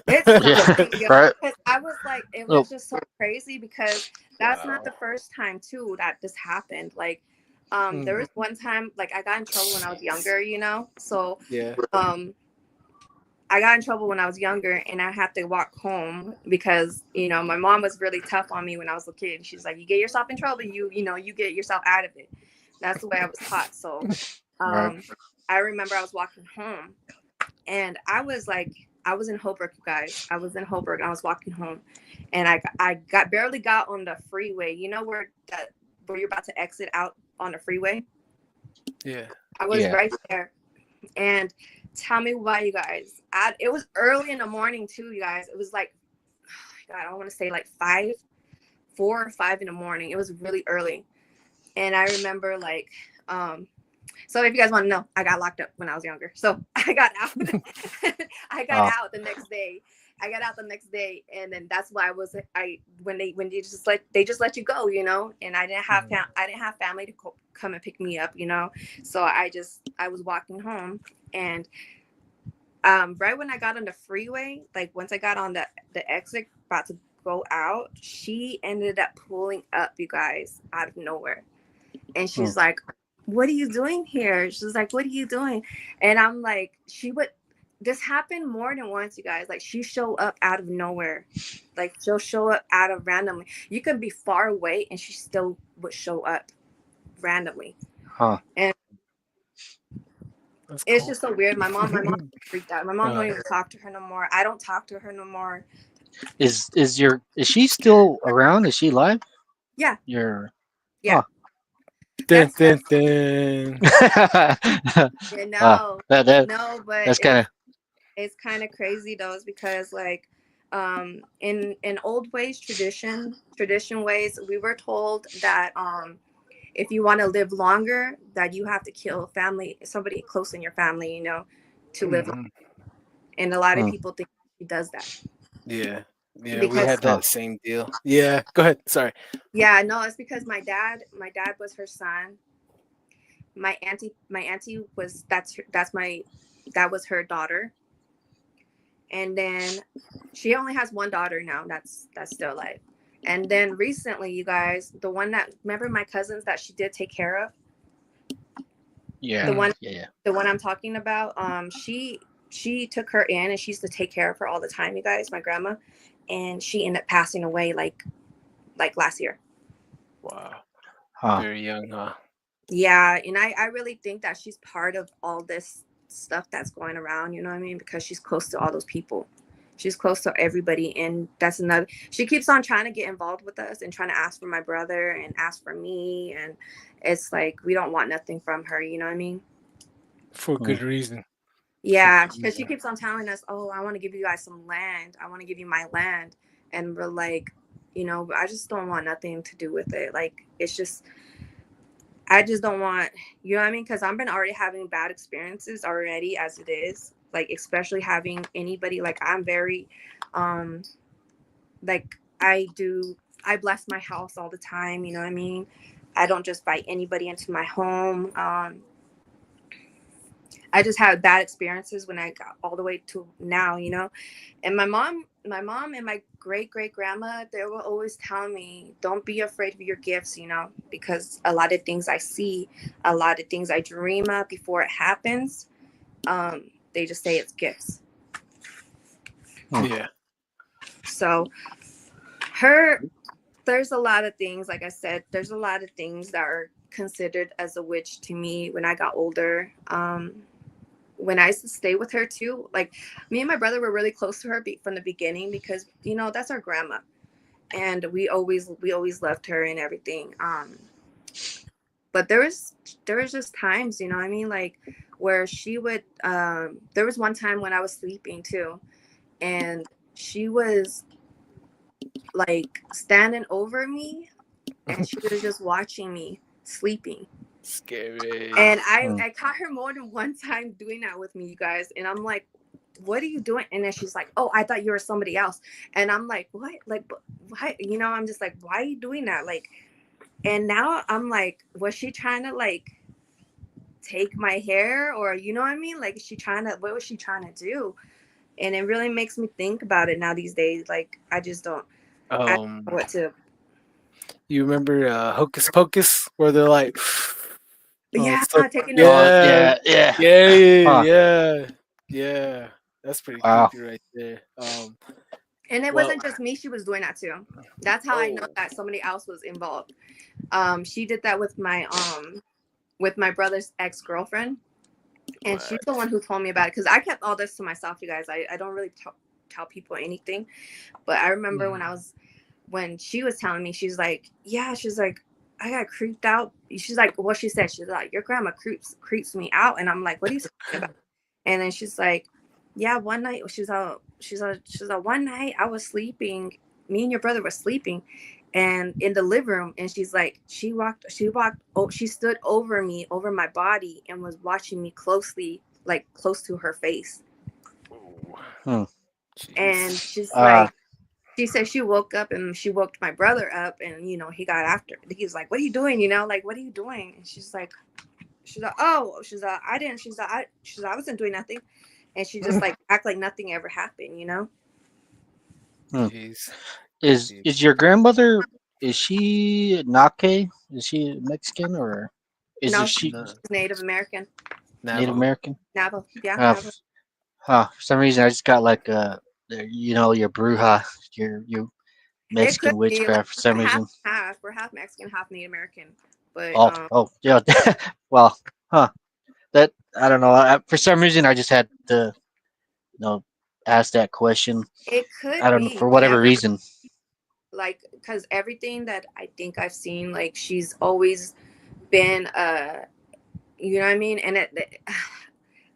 It's Yeah, something, yo, right. because I was like, it was Little. just so crazy because that's not the Wow. first time too that this happened. Like, there Mm, was one time like I got in trouble when I was younger, so yeah. um I got in trouble when I was younger and I had to walk home because, my mom was really tough on me when I was a kid. She's like, you get yourself in trouble, you get yourself out of it. That's the way I was taught. So Right. I remember I was walking home and I was in Holbrook, you guys. I was in Holbrook and I was walking home and I got barely got on the freeway. You know where you're about to exit out on the freeway? Yeah. I was Yeah. right there. And tell me why, you guys. It was early in the morning too, you guys. It was like, God, I don't want to say like 4 or 5 in the morning. It was really early. And I remember like, so if you guys want to know, I got locked up when I was younger. So I got out. I got Oh. out the next day. I got out the next day, and then that's why when they just let you go, and I didn't have family to come and pick me up, so I was walking home, and right when I got on the freeway, like once I got on the exit about to go out, she ended up pulling up, you guys, out of nowhere, and Hmm. she's like, what are you doing here? She's like, what are you doing? And I'm like, this happened more than once, you guys. Like, she show up out of nowhere. Like, she'll show up out of randomly. You can be far away and she still would show up randomly. Huh. And That's it's cool. just so weird. My mom freaked out. My mom don't Uh, even talk to her no more. I don't talk to her no more. Is she still around? Is she alive? Yeah, Your. yeah. Huh. dun, That's dun, dun. yeah, uh, no, that no, but that's kind of. it's kind of crazy though, is because like in old ways, tradition ways, we were told that if you want to live longer, that you have to kill somebody close in your family, to live long. Mhm. And a lot of Hmm. people think she does that Yeah. Yeah, we because had Huh. that same deal. Yeah. Go ahead. Sorry. yeah, no, it's because my dad was her son. My auntie was that was her daughter. And then she only has one daughter now that's still alive. And then recently, you guys, the one that remember my cousins that she did take care of, Yeah. the Mm. one Yeah. the one I'm talking about, she took her in and she used to take care of her all the time, you guys, my grandma, and she ended up passing away like last year. Wow. Huh. Very young, huh? Yeah, and I really think that she's part of all this stuff that's going around, you know what I mean? Because she's close to all those people. She's close to everybody. And that's another, she keeps on trying to get involved with us and trying to ask for my brother and ask for me. And it's like, we don't want nothing from her, you know what I mean? For Hmm. good reason. For Yeah, good because she reason. keeps on telling us, oh, I want to give you guys some land. I want to give you my land. And we're like, I just don't want nothing to do with it. Like, it's just, I just don't want, you know what I mean? Because I've been already having bad experiences already as it is. Like, especially having anybody, like, I'm very, um, like, I bless my house all the time. You know what I mean? I don't just invite anybody into my home. I just had bad experiences when I got all the way to now, and my mom and my great grandma, they were always telling me, don't be afraid of your gifts, because a lot of things I see, a lot of things I dream of before it happens, they just say it's gifts. Hmm. Yeah. So her there's a lot of things, like I said, there's a lot of things that are considered as a witch to me when I got older. When I used to stay with her too, like me and my brother were really close to her from the beginning because that's our grandma, and we always loved her and everything. But there was just times, what I mean, like where she would. There was one time when I was sleeping too, and she was like standing over me, and she was just watching me sleeping. Scary. And I, Hmm. I caught her more than one time doing that with me, you guys. And I'm like, what are you doing? And then she's like, oh, I thought you were somebody else. And I'm like, what? Like, why? You know, I'm just like, why are you doing that? Like, and now I'm like, was she trying to like take my hair, or you know what I mean? Like, is she trying to, what was she trying to do? And it really makes me think about it now these days. Like, I don't know Um, what to. you remember Hocus Pocus, where they're like, oh, Yeah, it's so, taking her. Oh yeah, yeah, yeah. yeah, Huh. yeah, yeah. That's pretty Wow. creepy right there. And it Well, wasn't just me; she was doing that too. That's how I know oh, that somebody else was involved. She did that with my brother's ex girlfriend, and she's what? the one who told me about it because I kept all this to myself, you guys. I don't really tell people anything, but I remember Mhm. when she was telling me, she's like, yeah, she's like, I got creeped out. She's like, what she said, she's like, your grandma creeps me out, and I'm like, what are you talking about? And then she's like, yeah, one night she's a one night I was sleeping, me and your brother were sleeping, and in the living room, and she's like, she stood over me, over my body, and was watching me closely, like close to her face. Oh, Hmm. jeez. And she's Uh, like, she said she woke up and she woke my brother up, and he got after. He was like, what are you doing? Like, what are you doing? And she's like, oh, she's like, I didn't. She's like, I wasn't doing nothing. And she just like act like nothing ever happened. hmm. Jeez. Jeez. Is your grandmother, is she Nake? Is she Mexican, or is No, she No, she's Native American. Native Navajo. American? Navajo. Yeah, Uh, Navajo. f- for some reason, I just got like your bruja, your It could Mexican be like witchcraft for some half reason. half. We're half Mexican, half Native American. But Oh, yeah. Well, huh? That I don't know. For some reason, I just had to, you know, ask that question. it I could don't know, be. for You whatever never reason. like, because everything that I think I've seen, like she's always been you know what I mean? And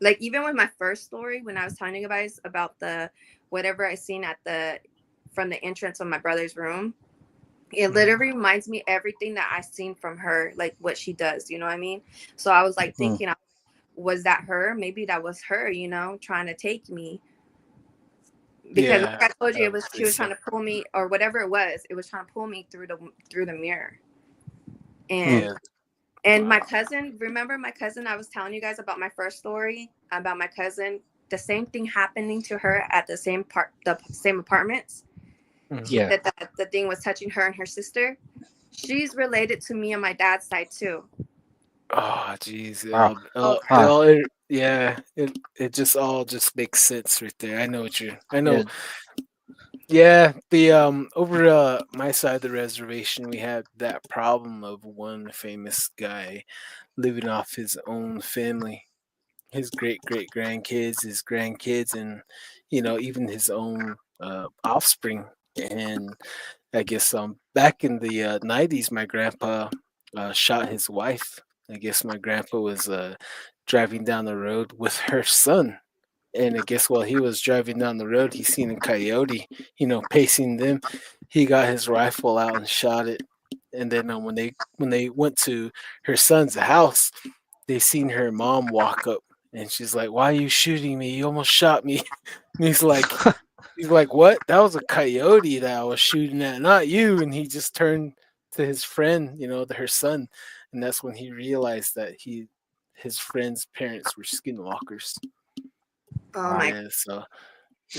like even with my first story, when I was telling you guys about the whatever I seen at the from the entrance of my brother's room, it Mhm. literally reminds me everything that I seen from her, like what she does. You know what I mean? So I was like Hmm. thinking, was that her? Maybe that was her. Trying to take me, because Yeah, like I told I you, would say she was trying so. to pull me, or whatever it was. It was trying to pull me through the mirror. Hmm. And Yeah. my Wow. cousin, remember my cousin? I was telling you guys about my first story about my cousin. The same thing happening to her at the same apartments. Mhm. She Yeah. said that the thing was touching her and her sister. She's related to me on my dad's side too. Oh, jeez. Wow. Oh, Huh. Yeah. It just all just makes sense right there. I know what you're. I Yeah. know. Yeah. The over my side of the reservation, we had that problem of one famous guy living off his own family, his great grandkids, his grandkids, and even his own offspring. And I guess back in the 90s, my grandpa shot his wife. I guess my grandpa was driving down the road with her son. And I guess while he was driving down the road, he seen a coyote, pacing them. He got his rifle out and shot it. And then when they went to her son's house, they seen her mom walk up, and she's like, "Why are you shooting me? You almost shot me." And he's like, "What? That was a coyote that I was shooting at, not you." And he just turned to his friend, her son, and that's when he realized that his friend's parents were skinwalkers. oh Wow. my! Yeah, so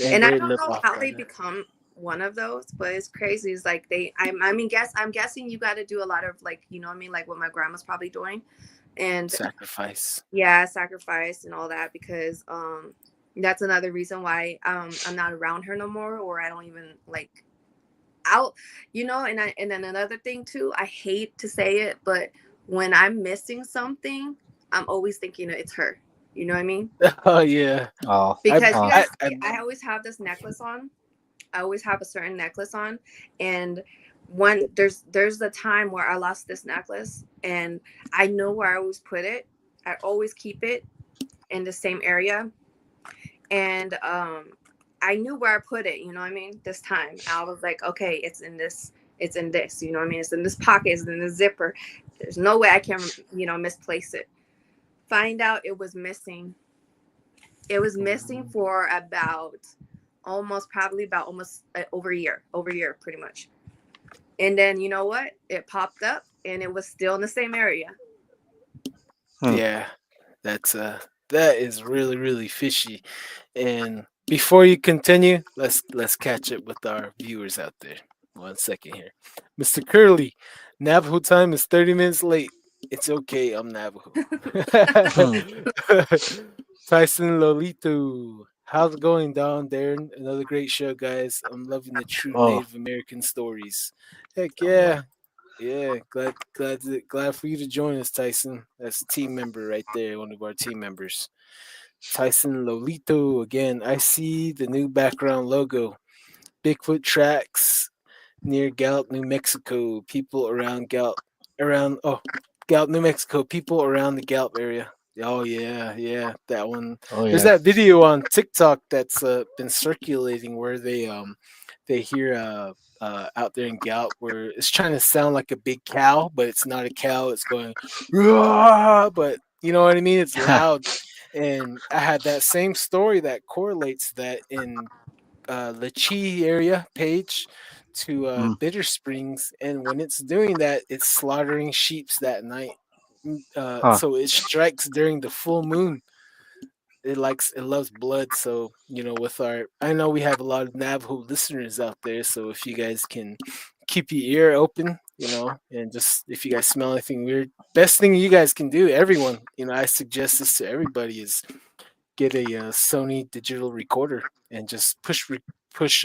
and And I they don't live know off how by they that become one of those, but it's crazy. It's like I'm guessing you got to do a lot of, like, you know what I mean, like what my grandma's probably doing, and sacrifice. yeah, sacrifice and all that, because that's another reason why I'm not around her no more, or I don't even like out, and then another thing too, I hate to say it, but when I'm missing something, I'm always thinking it's her. You know what I mean? Oh yeah, Oh. I Because you Huh. guys I, see, I I always have this necklace on. I always have a certain necklace on, and one there's the time where I lost this necklace, and I know where I always put it. I always keep it in the same area, and I knew where I put it. You know what I mean? This time I was like, okay, it's in this. It's in this. You know what I mean? It's in this pocket. It's in the zipper. There's no way I can misplace it. Find out it was missing. It was missing for about almost over a year, pretty much. And then you know what? It popped up, and it was still in the same area. Hmm. Yeah, that's that is really really fishy. And before you continue, let's catch up with our viewers out there. 1 second here, Mr. Curly. Navajo time is 30 minutes late. It's okay. I'm Navajo. Hmm. Tyson Lolito. How's it going down there? Another great show, guys. I'm loving the true Oh, Native American stories. Heck Oh yeah. yeah. Yeah, glad for you to join us, Tyson. That's a team member right there, one of our team members. Tyson Lolito again. I see the new background logo. Bigfoot tracks near Gallup, New Mexico. People around Gallup, New Mexico. People around the Gallup area. Oh yeah, yeah, that one. oh There's yeah. that video on TikTok that's been circulating where they hear out there in Gallup where it's trying to sound like a big cow, but it's not a cow. It's going, "Roar," but you know what I mean. It's loud, and I had that same story that correlates that in Lachi area page to Hmm. Bitter Springs, and when it's doing that, it's slaughtering sheeps that night. Huh. So it strikes during the full moon. It loves blood. So with our, I know we have a lot of Navajo listeners out there. So if you guys can keep your ear open, and just if you guys smell anything weird, best thing you guys can do, everyone, I suggest this to everybody is get a Sony digital recorder and just push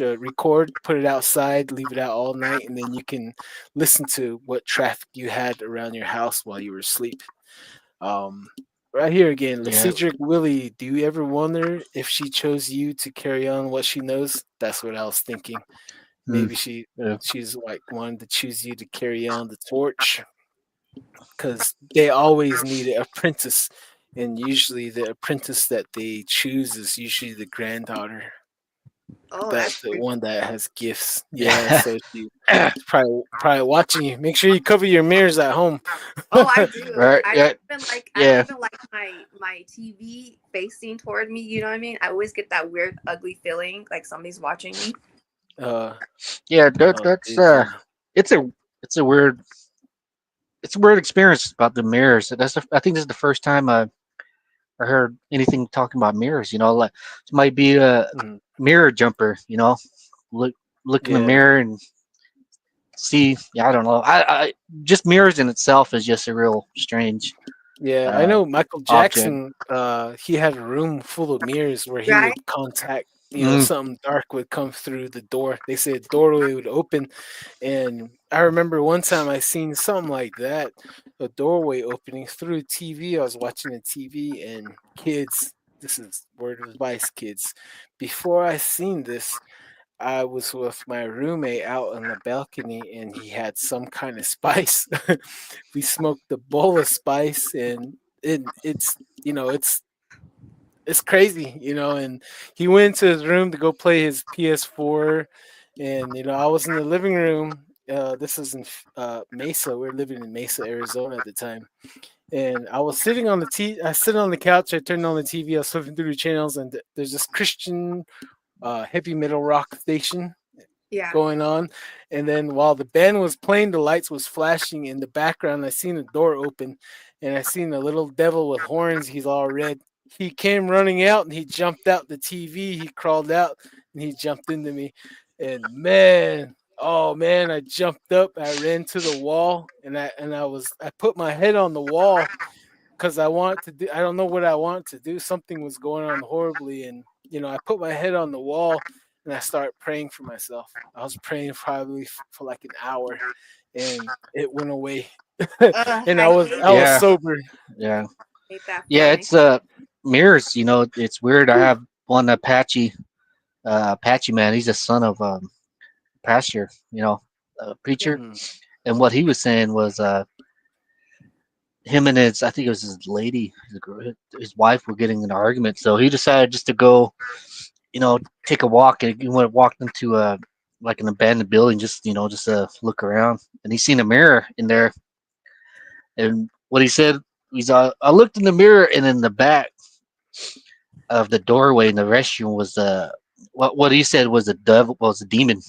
record, put it outside, leave it out all night, and then you can listen to what traffic you had around your house while you were asleep. Um, right here again, Yeah. Cedric Willie. Do you ever wonder if she chose you to carry on what she knows? That's what I was thinking. Hmm. Maybe Yeah. she's like wanted to choose you to carry on the torch because they always need an apprentice, and usually the apprentice that they choose is usually the granddaughter, Oh, that that's the true. one that has gifts. Yeah, so she's probably watching you. Make sure you cover your mirrors at home. Oh, I do. Right. Yeah. I don't Yeah. even like my TV facing toward me. You know what I mean? I always get that weird, ugly feeling like somebody's watching me. uh, Yeah. oh, That's Disney. it's a it's a weird experience about the mirrors. I think this is the first time I heard anything talking about mirrors. Like it might be a Mm, mirror jumper. Look look in the yeah. mirror and see. Yeah, I don't know. I just mirrors in itself is just a real strange Yeah, I uh, know Michael object. Jackson, he had a room full of mirrors where he Right? would contact, Mm, something dark would come through the door. They said doorway would open. And I remember one time I seen something like that, a doorway opening through TV. I was watching the TV and kids, this is word of advice, kids. Before I seen this, I was with my roommate out on the balcony and he had some kind of spice. We smoked a bowl of spice and it's crazy, and he went to his room to go play his PS4 and I was in the living room. This is in Mesa. We are living in Mesa, Arizona at the time. And I was sitting on the I sit on the couch, I turned on the TV, I was flipping through the channels and there's this Christian heavy metal rock station Yeah. going on. And then while the band was playing, the lights was flashing in the background. I seen a door open and I seen a little devil with horns. He's all red. He came running out and he jumped out the TV. He crawled out and he jumped into me. And man, oh man, I jumped up. I ran to the wall and I put my head on the wall because I want to do. I don't know what I want to do. Something was going on horribly, and I put my head on the wall and I started praying for myself. I was praying probably for like an hour, and it went away. And I I was hate I was yeah. sober. Yeah. that Yeah. feeling. It's mirrors. It's weird. I have one Apache man. He's a son of pastor. A Yeah. preacher. Mm, And what he was saying was him and I think it was his lady, his wife were getting in an argument. So he decided just to go, take a walk, and he walked into like an abandoned building, just to look around, and he seen a mirror in there. And what he said, I looked in the mirror, and in the back of the doorway in the restroom was what he said was a devil, was a demon,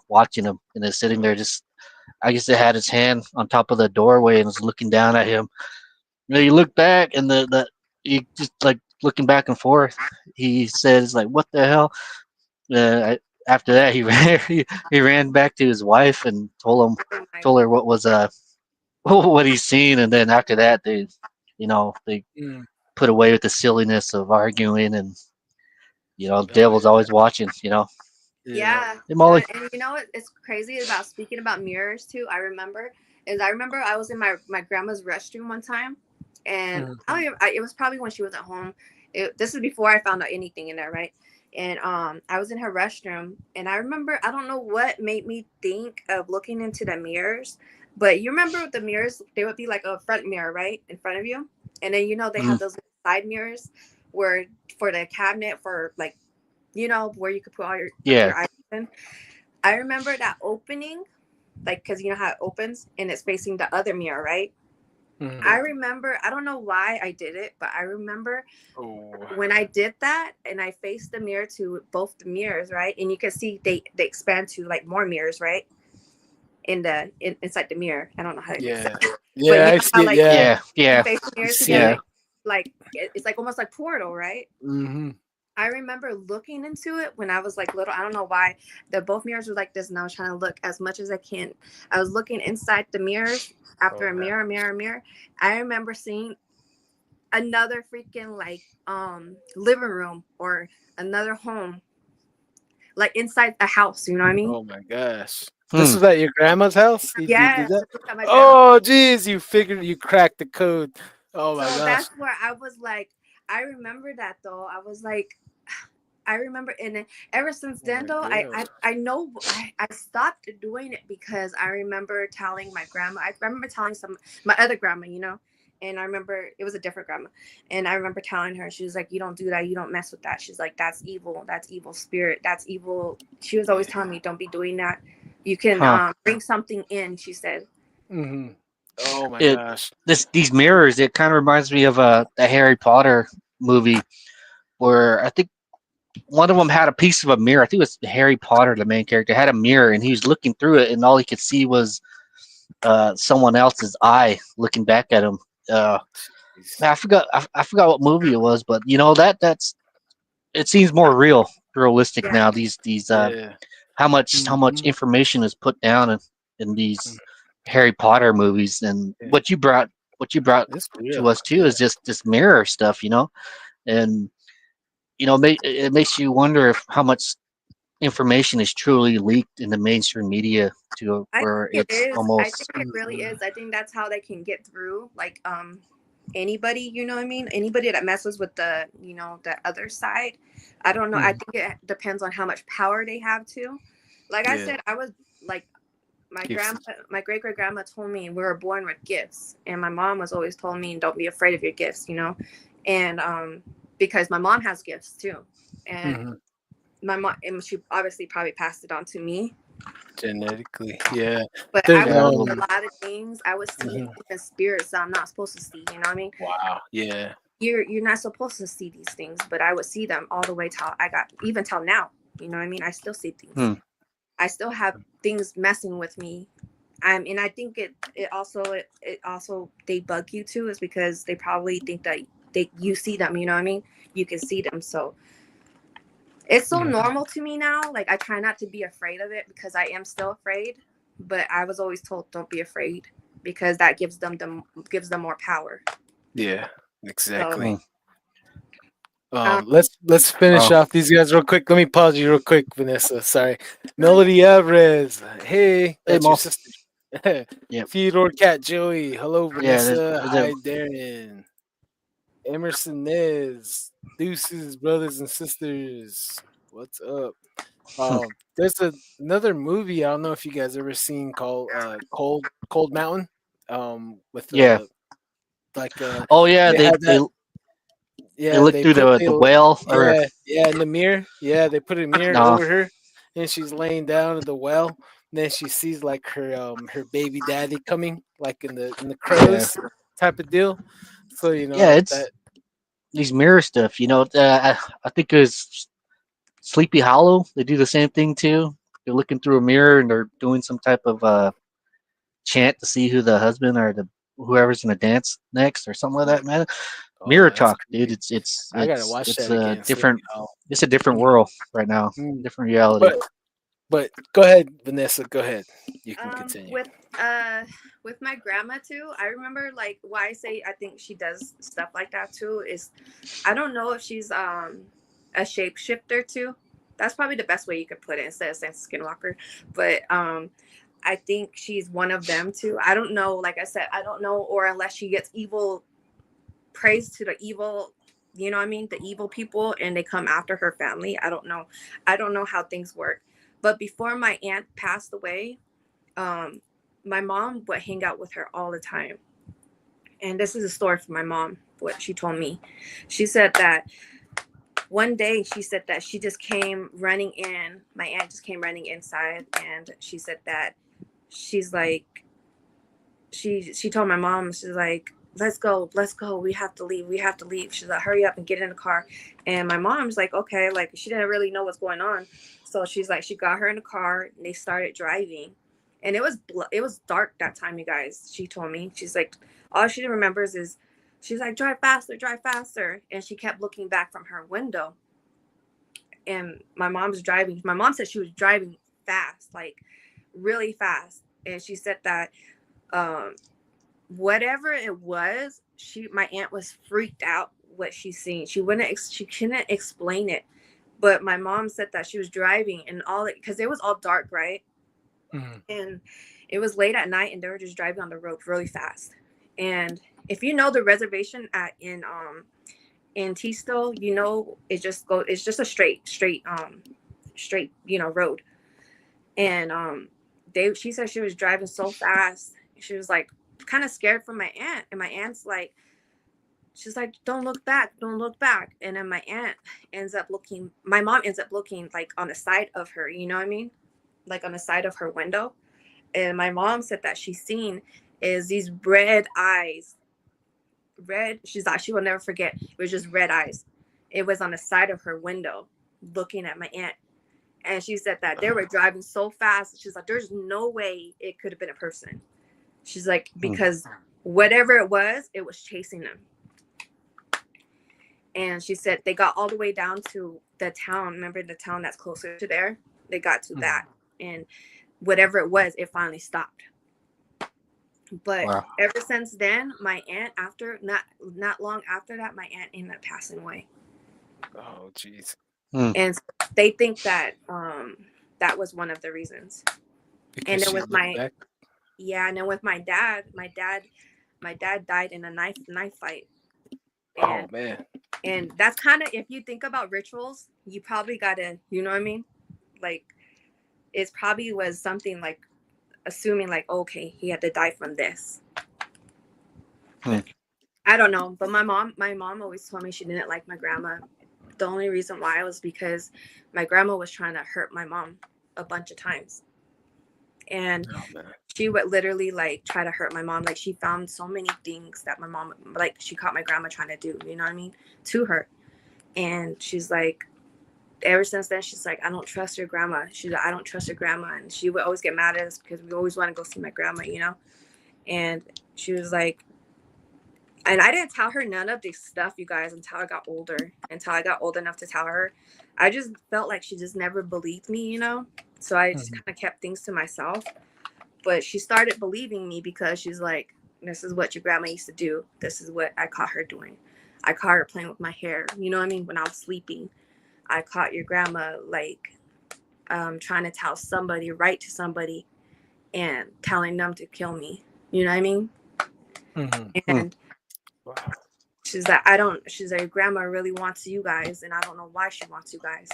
watching him, and it's sitting there just. I guess it had its hand on top of the doorway and was looking down at him. You look back and the you just like looking back and forth. He says like, "What the hell?" After that, he ran he ran back to his wife and Oh my told her what was what he's seen, and then after that, they Mm. put away with the silliness of arguing, and the Oh devil's yeah. always watching. Yeah. Yeah, Hey Molly. and you know what? It's crazy about speaking about mirrors too. I remember I was in my grandma's restroom one time, and Mhm. it was probably when she was at home. This is before I found out anything in there, right? And I was in her restroom, and I remember I don't know what made me think of looking into the mirrors, but you remember the mirrors? They would be like a front mirror, right, in front of you, and then they Mm, have those side mirrors where for the cabinet for like where you could put all yeah. your items in. I remember that opening, like because you know how it opens and it's facing the other mirror, right? Mhm. I remember, I don't know why I did it, but I remember Oh. when I did that and I faced the mirror to both the mirrors, right? And you can see they expand to like more mirrors, right? Inside the mirror. I don't know how to make sense. Yeah. But Yeah, you I know how see it. like Yeah. Yeah. you Yeah. face the You mirrors see together, Yeah. it. like it's like almost like portal, right? Mm-hmm. I remember looking into it when I was like little. I don't know why. The both mirrors were like this, and I was trying to look as much as I can. I was looking inside the mirrors after Oh a man. mirror. I remember seeing another freaking like living room or another home, like inside a house. You know what I mean? Oh my gosh. This Hmm. was at your grandma's house? You did Yes, that? this was at my grandma. Oh geez, you figured you cracked the code. Oh my So gosh. that's where I was like, I remember that though. I was like, I remember, and then ever since Oh then, my though, gosh. I know I stopped doing it because I remember telling my grandma. I remember telling my other grandma, and I remember it was a different grandma, and I remember telling her, she was like, "You don't do that. You don't mess with that." She's like, "That's evil. That's evil spirit. That's evil." She was always Yeah. telling me, "Don't be doing that. You can Huh. bring something in." She said, Mm-hmm. Oh my It gosh. these mirrors. It kind of reminds me of the Harry Potter movie where I think one of them had a piece of a mirror. I think it was Harry Potter, the main character, had a mirror, and he was looking through it, and all he could see was someone else's eye looking back at him. Uh, Jeez. Man, I forgot what movie it was, but that's it seems more realistic "Yeah, now. These Yeah. how much Mm-hmm. information is put down in these Harry Potter movies, and Yeah. what you brought It's to real. us too Yeah. is just this mirror stuff, and it makes you wonder if how much information is truly leaked in the mainstream media to I where think it it's is. I almost think it really Mhm. is. I think that's how they can get through. Like anybody, you know what I mean? Anybody that messes with the other side. I don't know. I Mhm. think it depends on how much power they have too. Like I Yeah. said, I was like Gifted. my great great grandma told me we were born with gifts, and my mom was always told me don't be afraid of your gifts. And because my mom has gifts too, and Mm-hmm. my mom, and she obviously probably passed it on to me, Genetically. Yeah. but I There's would yeah. see a lot of things. I would see mhm. even spirits that I'm not supposed to see. You know what I mean? Wow. Yeah. You're not supposed to see these things, but I would see them all the way till I got even till now. You know what I mean? I still see things. Hmm. I still have things messing with me. And I think it also they bug you too, is because they probably think that you see them. You know what I mean? You can see them, so it's so Mhm. normal to me now. Like I try not to be afraid of it because I am still afraid, but I was always told don't be afraid because that gives them more power. Yeah. So Exactly. Hmm. um, Let's finish Wow. off these guys real quick. Let me pause you real quick, Vanessa. Sorry. Melody Alvarez. Hey, Hey, that's your Mo. sister. Yep. Theodore Cat Joey. Hello, Yeah. Vanessa. There's a Hi, Darren. Emerson Nez. Deuces, brothers and sisters. What's up? There's another movie. I don't know if you guys ever seen called Cold Mountain. With yeah. like Oh yeah. they They had they that. they Yeah, look they through put the well or yeah, in the mirror. Yeah, they put a mirror no. over her, and she's laying down at the well. And then she sees like her baby daddy coming, like in the Yeah. crows type of deal. So Yeah. that It's these mirror stuff. I think it's Sleepy Hollow. They do the same thing too. They're looking through a mirror and they're doing some type of chant to see who the husband or the whoever's gonna dance next or something like that, man. Oh, Mirror that's talk, dude. creepy. It's it's I gotta it's watch it's that a again. Sleepy different Hollow. it's a different Mm, world right now, mm. different reality. But go ahead, Vanessa. Go ahead. You can Um, continue. with uh with my grandma too, I remember like why I say I think she does stuff like that too is I don't know if she's a shapeshifter too. That's probably the best way you could put it instead of saying skinwalker. But I think she's one of them too. I don't know, like I said, I don't know, or unless she gets evil praise to the evil, you know what I mean, the evil people and they come after her family. I don't know. I don't know how things work. But before my aunt passed away, um my mom would hang out with her all the time. And this is a story from my mom, what she told me. She said that one day she said that she just came running in, my aunt just came running inside, and she said that she's like she told my mom, she's like, let's go, we have to leave, we have to leave. She's like, hurry up and get in the car. And my mom's like, okay, like she didn't really know what's going on. So she's like, she got her in the car and they started driving. And it was dark that time, you guys. She told me, she's like, all she remembers is she's like, drive faster, drive faster. And she kept looking back from her window. And my mom's driving, my mom said she was driving fast, like really fast. And she said that um whatever it was, my aunt was freaked out what she's seen. She couldn't explain it. But my mom said that she was driving and all it, because it was all dark, right? Mhm. And it was late at night and they were just driving on the road really fast. And if you know the reservation in Tisto, you know it's just a straight, you know, road. And she said she was driving so fast. She was like kind of scared for my aunt. And my aunt's like, she's like, don't look back, don't look back. And then my mom ends up looking like on the side of her, you know what I mean? Like on the side of her window. And my mom said that she's seen is these red eyes. Red, she's like, she will never forget. It was just red eyes. It was on the side of her window looking at my aunt. And she said that they were driving so fast. She's like, there's no way it could have been a person. She's like, because whatever it was chasing them. And she said they got all the way down to the town. Remember the town that's closer to there? They got to that. And whatever it was, it finally stopped. But Wow. ever since then, my aunt, after not long after that, my aunt ended up passing away. Oh, jeez. And they think that that was one of the reasons. And Because then she with looked back. and then with my dad died in a knife fight. Oh man. And that's kind of, if you think about rituals, you probably gotta, you know what I mean? Like, it probably was something like assuming like, okay, he had to die from this. I don't know, but my mom always told me she didn't like my grandma. The only reason why was because my grandma was trying to hurt my mom a bunch of times. And she would literally like try to hurt my mom. Like she found so many things that my mom, like she caught my grandma trying to do, you know what I mean, to her. And she's like, ever since then, she's like, I don't trust your grandma. She's like, I don't trust your grandma. And she would always get mad at us because we always want to go see my grandma, you know? And she was like, and I didn't tell her none of this stuff, you guys, until I got older, until I got old enough to tell her. I just felt like she just never believed me, you know? So I just kind of kept things to myself. But she started believing me because she's like, this is what your grandma used to do. This is what I caught her doing. I caught her playing with my hair. You know what I mean? When I was sleeping, I caught your grandma like trying to tell somebody, write to somebody and telling them to kill me. You know what I mean? And she's like, she's like, grandma really wants you guys. And I don't know why she wants you guys.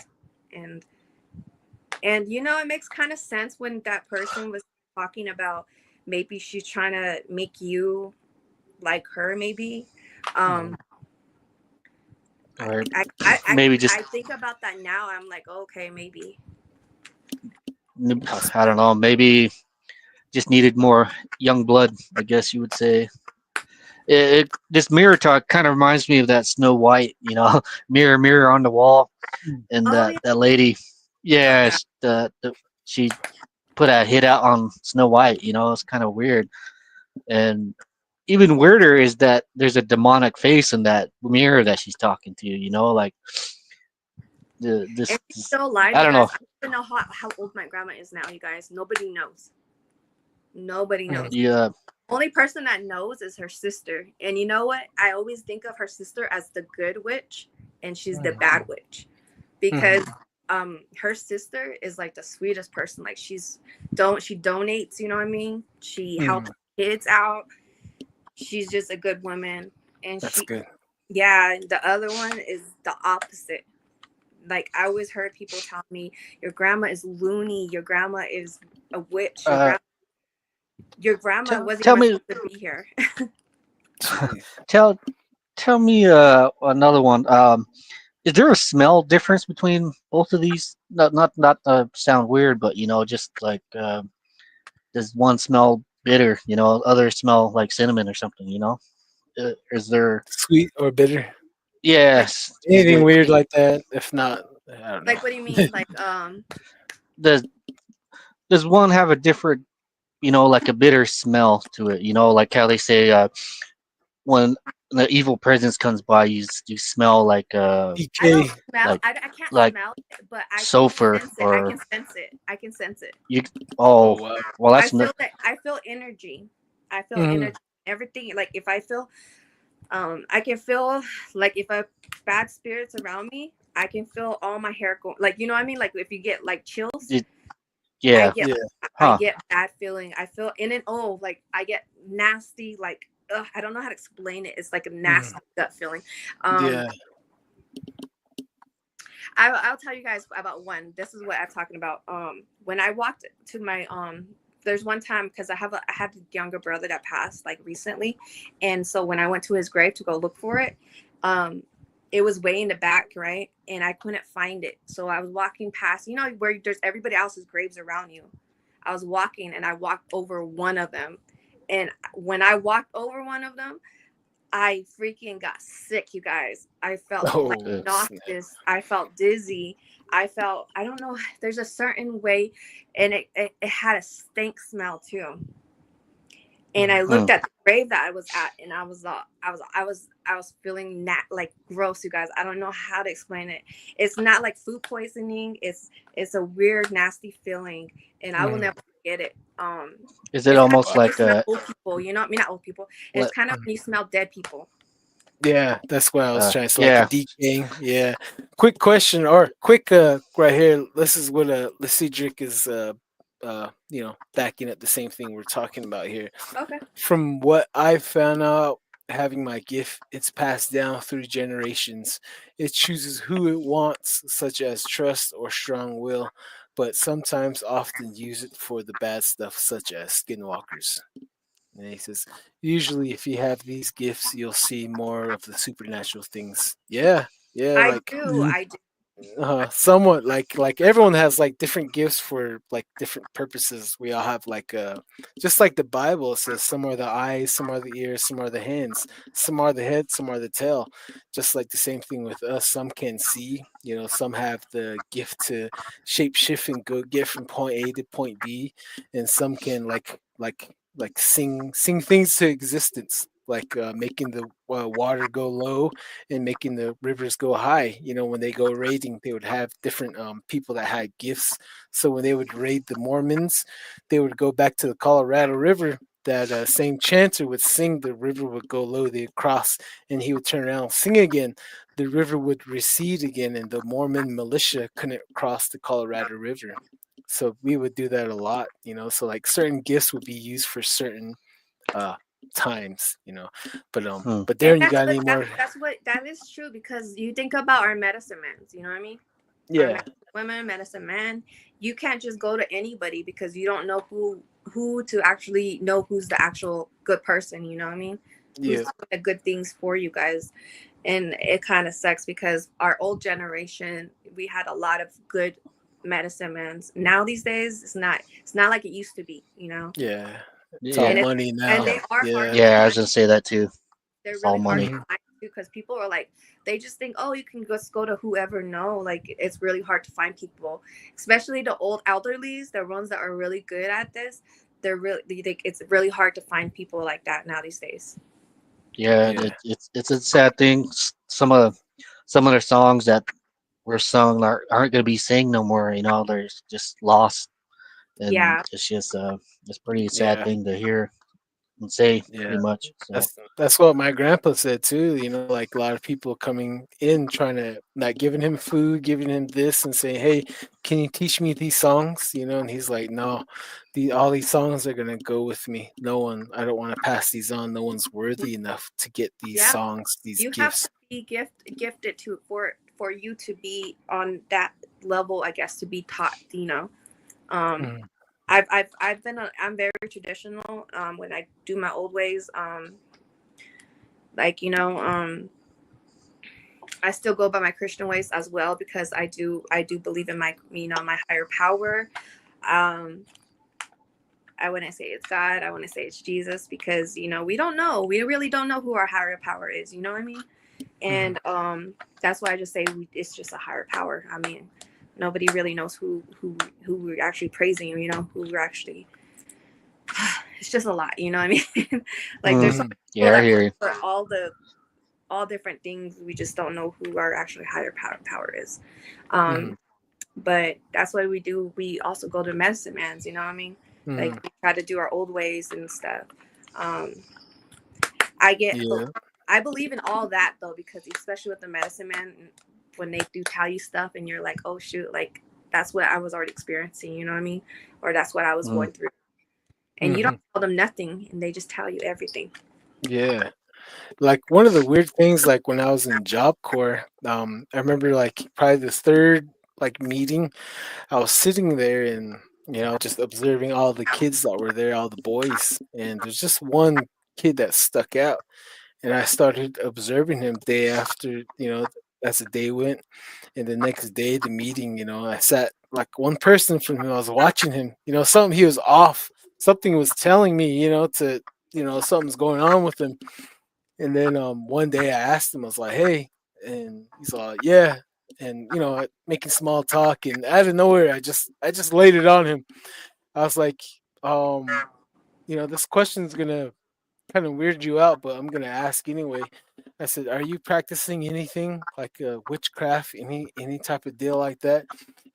And you know, it makes kind of sense when that person was talking about maybe she's trying to make you like her, maybe. Right. I think about that now. I'm like, okay, maybe. I don't know. Maybe just needed more young blood, I guess you would say. this mirror talk kind of reminds me of that Snow White, mirror, mirror on the wall, Mm. and Oh yeah, that lady, love yeah, that. she put a hit out on Snow White. It's kind of weird, and even weirder is that there's a demonic face in that mirror that she's talking to. Like If she's this still alive, I you don't guys, know. I don't know how old my grandma is now. You guys, nobody knows. Nobody Mm. knows. Yeah, Only person that knows is her sister. And you know what? I always think of her sister as the good witch, and she's the bad witch, because Mhm. her sister is like the sweetest person. Like she donates. You know what I mean? She helps Mm. kids out. She's just a good woman, and That's she good. yeah. The other one is the opposite. Like I always heard people tell me, your grandma is loony. Your grandma is a witch. uh, Your grandma tell wasn't tell even me supposed to be here. Jeez. tell me another one. Is there a smell difference between both of these? Not to sound weird, but just like does one smell bitter? Other smell like cinnamon or something. Is there? Sweet or bitter? like Yes. Anything weird like that? If not, I don't know. what do you mean? Like Does does one have a different, like a bitter smell to it? Like how they say when the evil presence comes by, you smell I don't DK. smell. like I can't like smell it, but I can sulfur sense it. I or can sense it. I can sense it. you. Oh Oh, wow. well, I that's feel not. that. I feel energy. I feel Mhm. energy. Everything. Like if I feel, I can feel like if I bad spirits around me, I can feel all my hair going. Like you know what I mean? Like if you get like chills, It, I yeah, get Yeah. I huh? get bad feeling. I feel in and oh, like I get nasty. Like I don't know how to explain it. It's like a Mhm. nasty gut feeling. Um, Yeah. I'll tell you guys about one. This is what I'm talking about. When I walked to my there's one time because I had a younger brother that passed like recently, and so when I went to his grave to go look for it, um, it was way in the back, right, and I couldn't find it. So I was walking past, where there's everybody else's graves around you. I was walking and I walked over one of them, and when I walked over one of them, I freaking got sick, you guys. I felt like Oh Uh, snap. nauseous. I felt dizzy. I don't know, there's a certain way, and it had a stink smell too. And I Mhm. hmm. looked at the grave that I was at, and I was feeling like gross, you guys. I don't know how to explain it. It's not like food poisoning. It's a weird, nasty feeling, and I will Mhm. never forget it. Is it It's kind of almost when you like smell old people, I mean not old people. It's le- kind of Mhm. when you smell dead people. Yeah, that's what I was trying. So like a yeah? decaying. Yeah. Quick question or quick right here. This is what Cedric is backing up the same thing we're talking about here. Okay. From what I found out, having my gift, it's passed down through generations. It chooses who it wants, such as trust or strong will, but sometimes often use it for the bad stuff, such as skinwalkers. And he says, usually if you have these gifts, you'll see more of the supernatural things. Yeah, yeah, I like do. I do. somewhat like everyone has like different gifts for like different purposes. We all have like just like the Bible says, some are the eyes, some are the ears, some are the hands, some are the head, some are the tail. Just like the same thing with us, some can see, some have the gift to shape shift and go get from point A to point B, and some can like sing things to existence, like making the water go low and making the rivers go high. When they go raiding, they would have different people that had gifts. So when they would raid the Mormons, they would go back to the Colorado River. That same chanter would sing, the river would go low, they'd cross, and he would turn around and sing again. The river would recede again, and the Mormon militia couldn't cross the Colorado River. So we would do that a lot. So like certain gifts would be used for certain uh times. But Hmm. but And Darren, you got any more? that is true, because you think about our medicine men. You know what I mean? Our Yeah. medicine women, medicine men. You can't just go to anybody, because you don't know who to actually know who's the actual good person. You know what I mean? Who's Yeah. doing the good things for you guys. And it kind of sucks, because our old generation, we had a lot of good medicine men. Now these days, it's not like it used to be. Yeah. It's all And Yeah, it's money and now. they are hard Yeah. to yeah. I was find. gonna say that too. they're It's all really hard to money. Mhm. find too, because people are like, they just think, oh, you can just go to whoever. No, like it's really hard to find people, especially the old elderlies, the ones that are really good at this. It's really hard to find people like that now these days. Yeah, Yeah. it's a sad thing. Some of their songs that were sung aren't going to be sang no more. You know, they're just lost, and Yeah, it's pretty sad Yeah. thing to hear and say, Yeah. pretty much. So That's what my grandpa said too. You know, like a lot of people coming in trying to not giving him food, giving him this, and saying, "Hey, can you teach me these songs?" You know, and he's like, "No, all these songs are gonna go with me. No one, I don't want to pass these on. No one's worthy enough to get these yeah. songs, these You have to gifts." be gifted to for you to be on that level, I guess, to be taught. Um, Mm, I'm very traditional. When I do my old ways, like I still go by my Christian ways as well, because I do believe in my higher power. Um, I wouldn't say it's God. I want to say it's Jesus, because we don't know. We really don't know who our higher power is. You know what I mean? mm, And that's why I just say it's just a higher power. I mean, nobody really knows who we're actually praising. Who we're actually. It's just a lot. You know what I mean? Like there's so mhm, many people yeah, I that hear pray you. for all different things. We just don't know who our actually higher power is. mhm, Um, but that's why we do. We also go to medicine mans. You know what I mean? Like mhm. we try to do our old ways and stuff. Um, I get, but Yeah. I believe in all that though, because especially with the medicine man, when they do tell you stuff and you're like, oh shoot, like that's what I was already experiencing. You know what I mean? Or that's what I was Mm. going through, and you don't Mhm. tell them nothing, and they just tell you everything. Yeah. Like one of the weird things, like when I was in Job Corps, I remember like probably the third like meeting, I was sitting there and just observing all the kids that were there, all the boys, and there's just one kid that stuck out, and I started observing him day after, as the day went, and the next day the meeting, I sat like one person from him, I was watching him, something he was off, something was telling me, to something's going on with him. And then one day I asked him, I was like, "Hey," and he's like, "Yeah," and making small talk, and out of nowhere, I just laid it on him. I was like, um, "This question's gonna kind of weird you out, but I'm gonna ask anyway." I said, "Are you practicing anything like witchcraft, any type of deal like that?"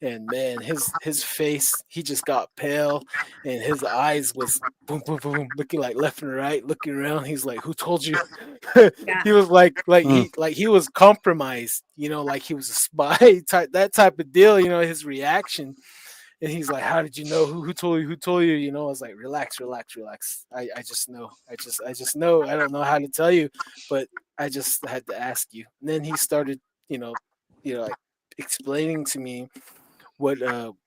And man, his face, he just got pale, and his eyes was boom, boom, boom, looking like left and right, looking around. He's like, "Who told you?" Yeah, He was like Mm. he was compromised, like he was a spy type, that type of deal. His reaction, and he's like, "How did you know? Who told you? Who told you?" I was like, "Relax, relax, relax. I just know. I just know. I don't know how to tell you, but I just had to ask you." And then he started, you know, like explaining to me what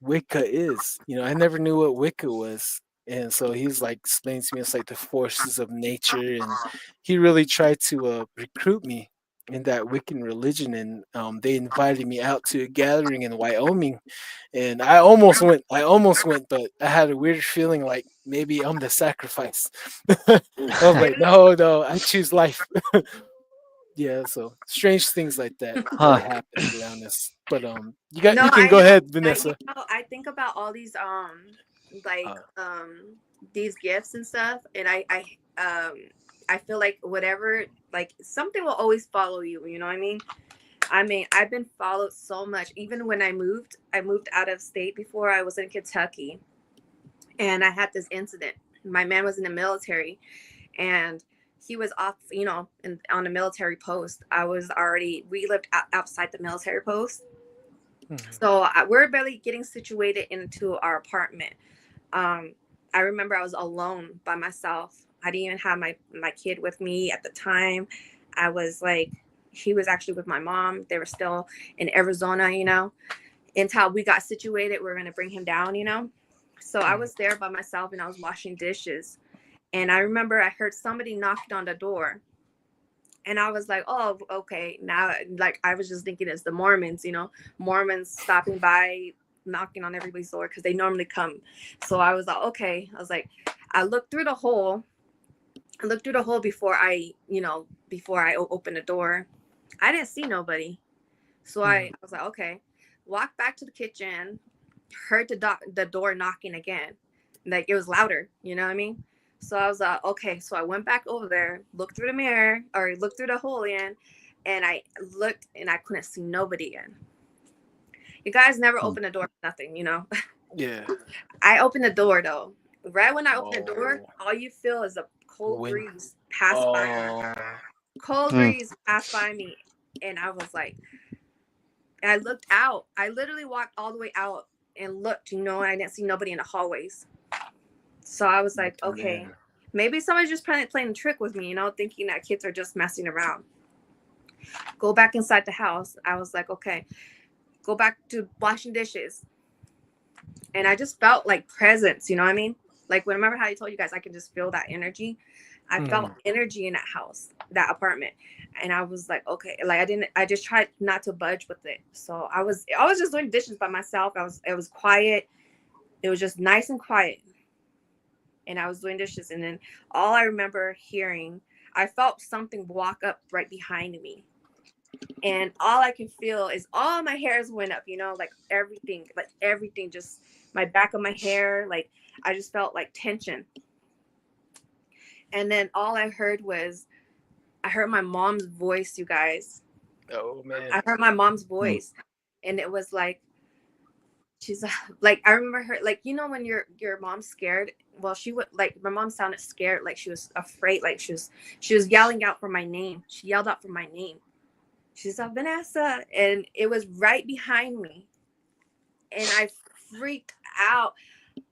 Wicca is. I never knew what Wicca was. And so he's like explaining to me it's like the forces of nature, and he really tried to recruit me in that Wiccan religion. And they invited me out to a gathering in Wyoming, and I almost went, but I had a weird feeling like maybe I'm the sacrifice. I was like, no, no, I choose life. Yeah, so strange things like that Huh. happened around us. But no, you can I go know. ahead, I, Vanessa. I think about all these like Uh, these gifts and stuff, and I feel like whatever, like something will always follow you. You know what I mean? I mean, I've been followed so much. Even when I moved out of state before. I was in Kentucky, and I had this incident. My man was in the military, and he was off, on a military post. We lived outside the military post. mhm, So we're barely getting situated into our apartment. Um, I remember I was alone by myself. I didn't even have my kid with me at the time. I was like, he was actually with my mom. They were still in Arizona, until we got situated. We were going to bring him down. So I mhm, was there by myself, and I was washing dishes. And I remember I heard somebody knocking on the door. And I was like, oh, okay. Now, like, I was just thinking it's the Mormons, Mormons stopping by, knocking on everybody's door because they normally come. So I was like, okay. I was like, I looked through the hole, I looked through the hole before I opened the door. I didn't see nobody. So I was like, okay. Walked back to the kitchen, heard the door knocking again. Like it was louder, you know what I mean? So I was like, okay. So I went back over there, looked through the mirror or looked through the hole again, and I looked and I couldn't see nobody again. You guys never Hmm. open the door for nothing. Yeah. I opened the door though. Right when I opened the door, Oh. all you feel is a cold When. breeze pass by me. Oh. Cold Hmm. breeze passed by me, and I was like, I looked out. I literally walked all the way out and looked, and I didn't see nobody in the hallways. So I was like, okay, Man. maybe somebody's just playing a trick with me, thinking that kids are just messing around. Go back inside the house. I was like, okay, go back to washing dishes. And I just felt like presence, you know what I mean? Like, remember how I told you guys I can just feel that energy? I felt energy in that house, that apartment. And I was like, okay, like I just tried not to budge with it. So I was just doing dishes by myself. It was quiet. It was just nice and quiet. And I was doing dishes. And then all I remember hearing, I felt something walk up right behind me. And all I can feel is all my hairs went up, like everything, just my back of my hair. Like I just felt like tension. And then all I heard was, I heard my mom's voice, you guys. Oh man. I heard my mom's Hmm. voice. And it was like, she's like, I remember her, like, when your mom's scared. Well, she would, like, my mom sounded scared, like she was afraid, like she was yelling out for my name. She yelled out for my name. She's like, Vanessa. And it was right behind me. And I freaked out.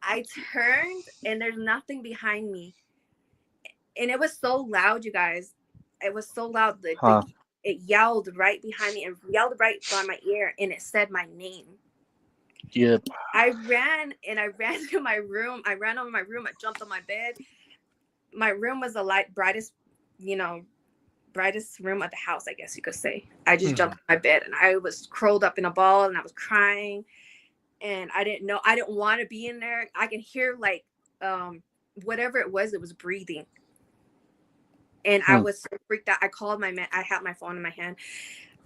I turned and there's nothing behind me. And it was so loud, you guys. It was so loud that Huh. it yelled right behind me and yelled right by my ear, and it said my name. Yeah. I ran and I ran to my room. I ran over my room. I jumped on my bed. My room was the you know, brightest room of the house, I guess you could say. I just jumped on my bed and I was curled up in a ball and I was crying. And I didn't know, I didn't want to be in there. I can hear like whatever it was breathing. And I Hmm. was so freaked out. I called my man. I had my phone in my hand.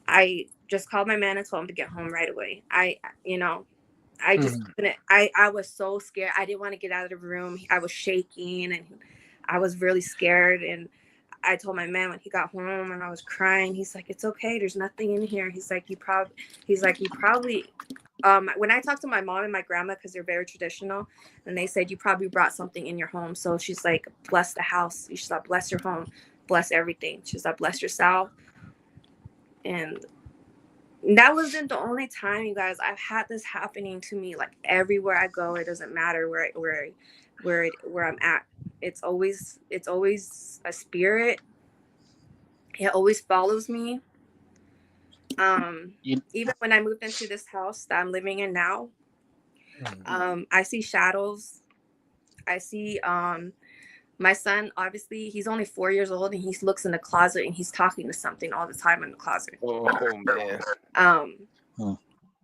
I just called my man and told him to get home right away. I just couldn't. I was so scared. I didn't want to get out of the room. I was shaking and I was really scared. And I told my man when he got home and I was crying, he's like, "It's okay. There's nothing in here." He's like, you probably. When I talked to my mom and my grandma, because they're very traditional, and they said you probably brought something in your home. So she's like, bless the house. She's like, bless your home, bless everything. She's like, bless yourself. And that wasn't the only time, you guys. I've had this happening to me like everywhere I go. It doesn't matter where I'm at. It's always a spirit. It always follows me. You, Even when I moved into this house that I'm living in now, I see shadows. I see my son. Obviously, he's only 4 years old, and he looks in the closet and he's talking to something all the time in the closet. Oh man. Um, hmm.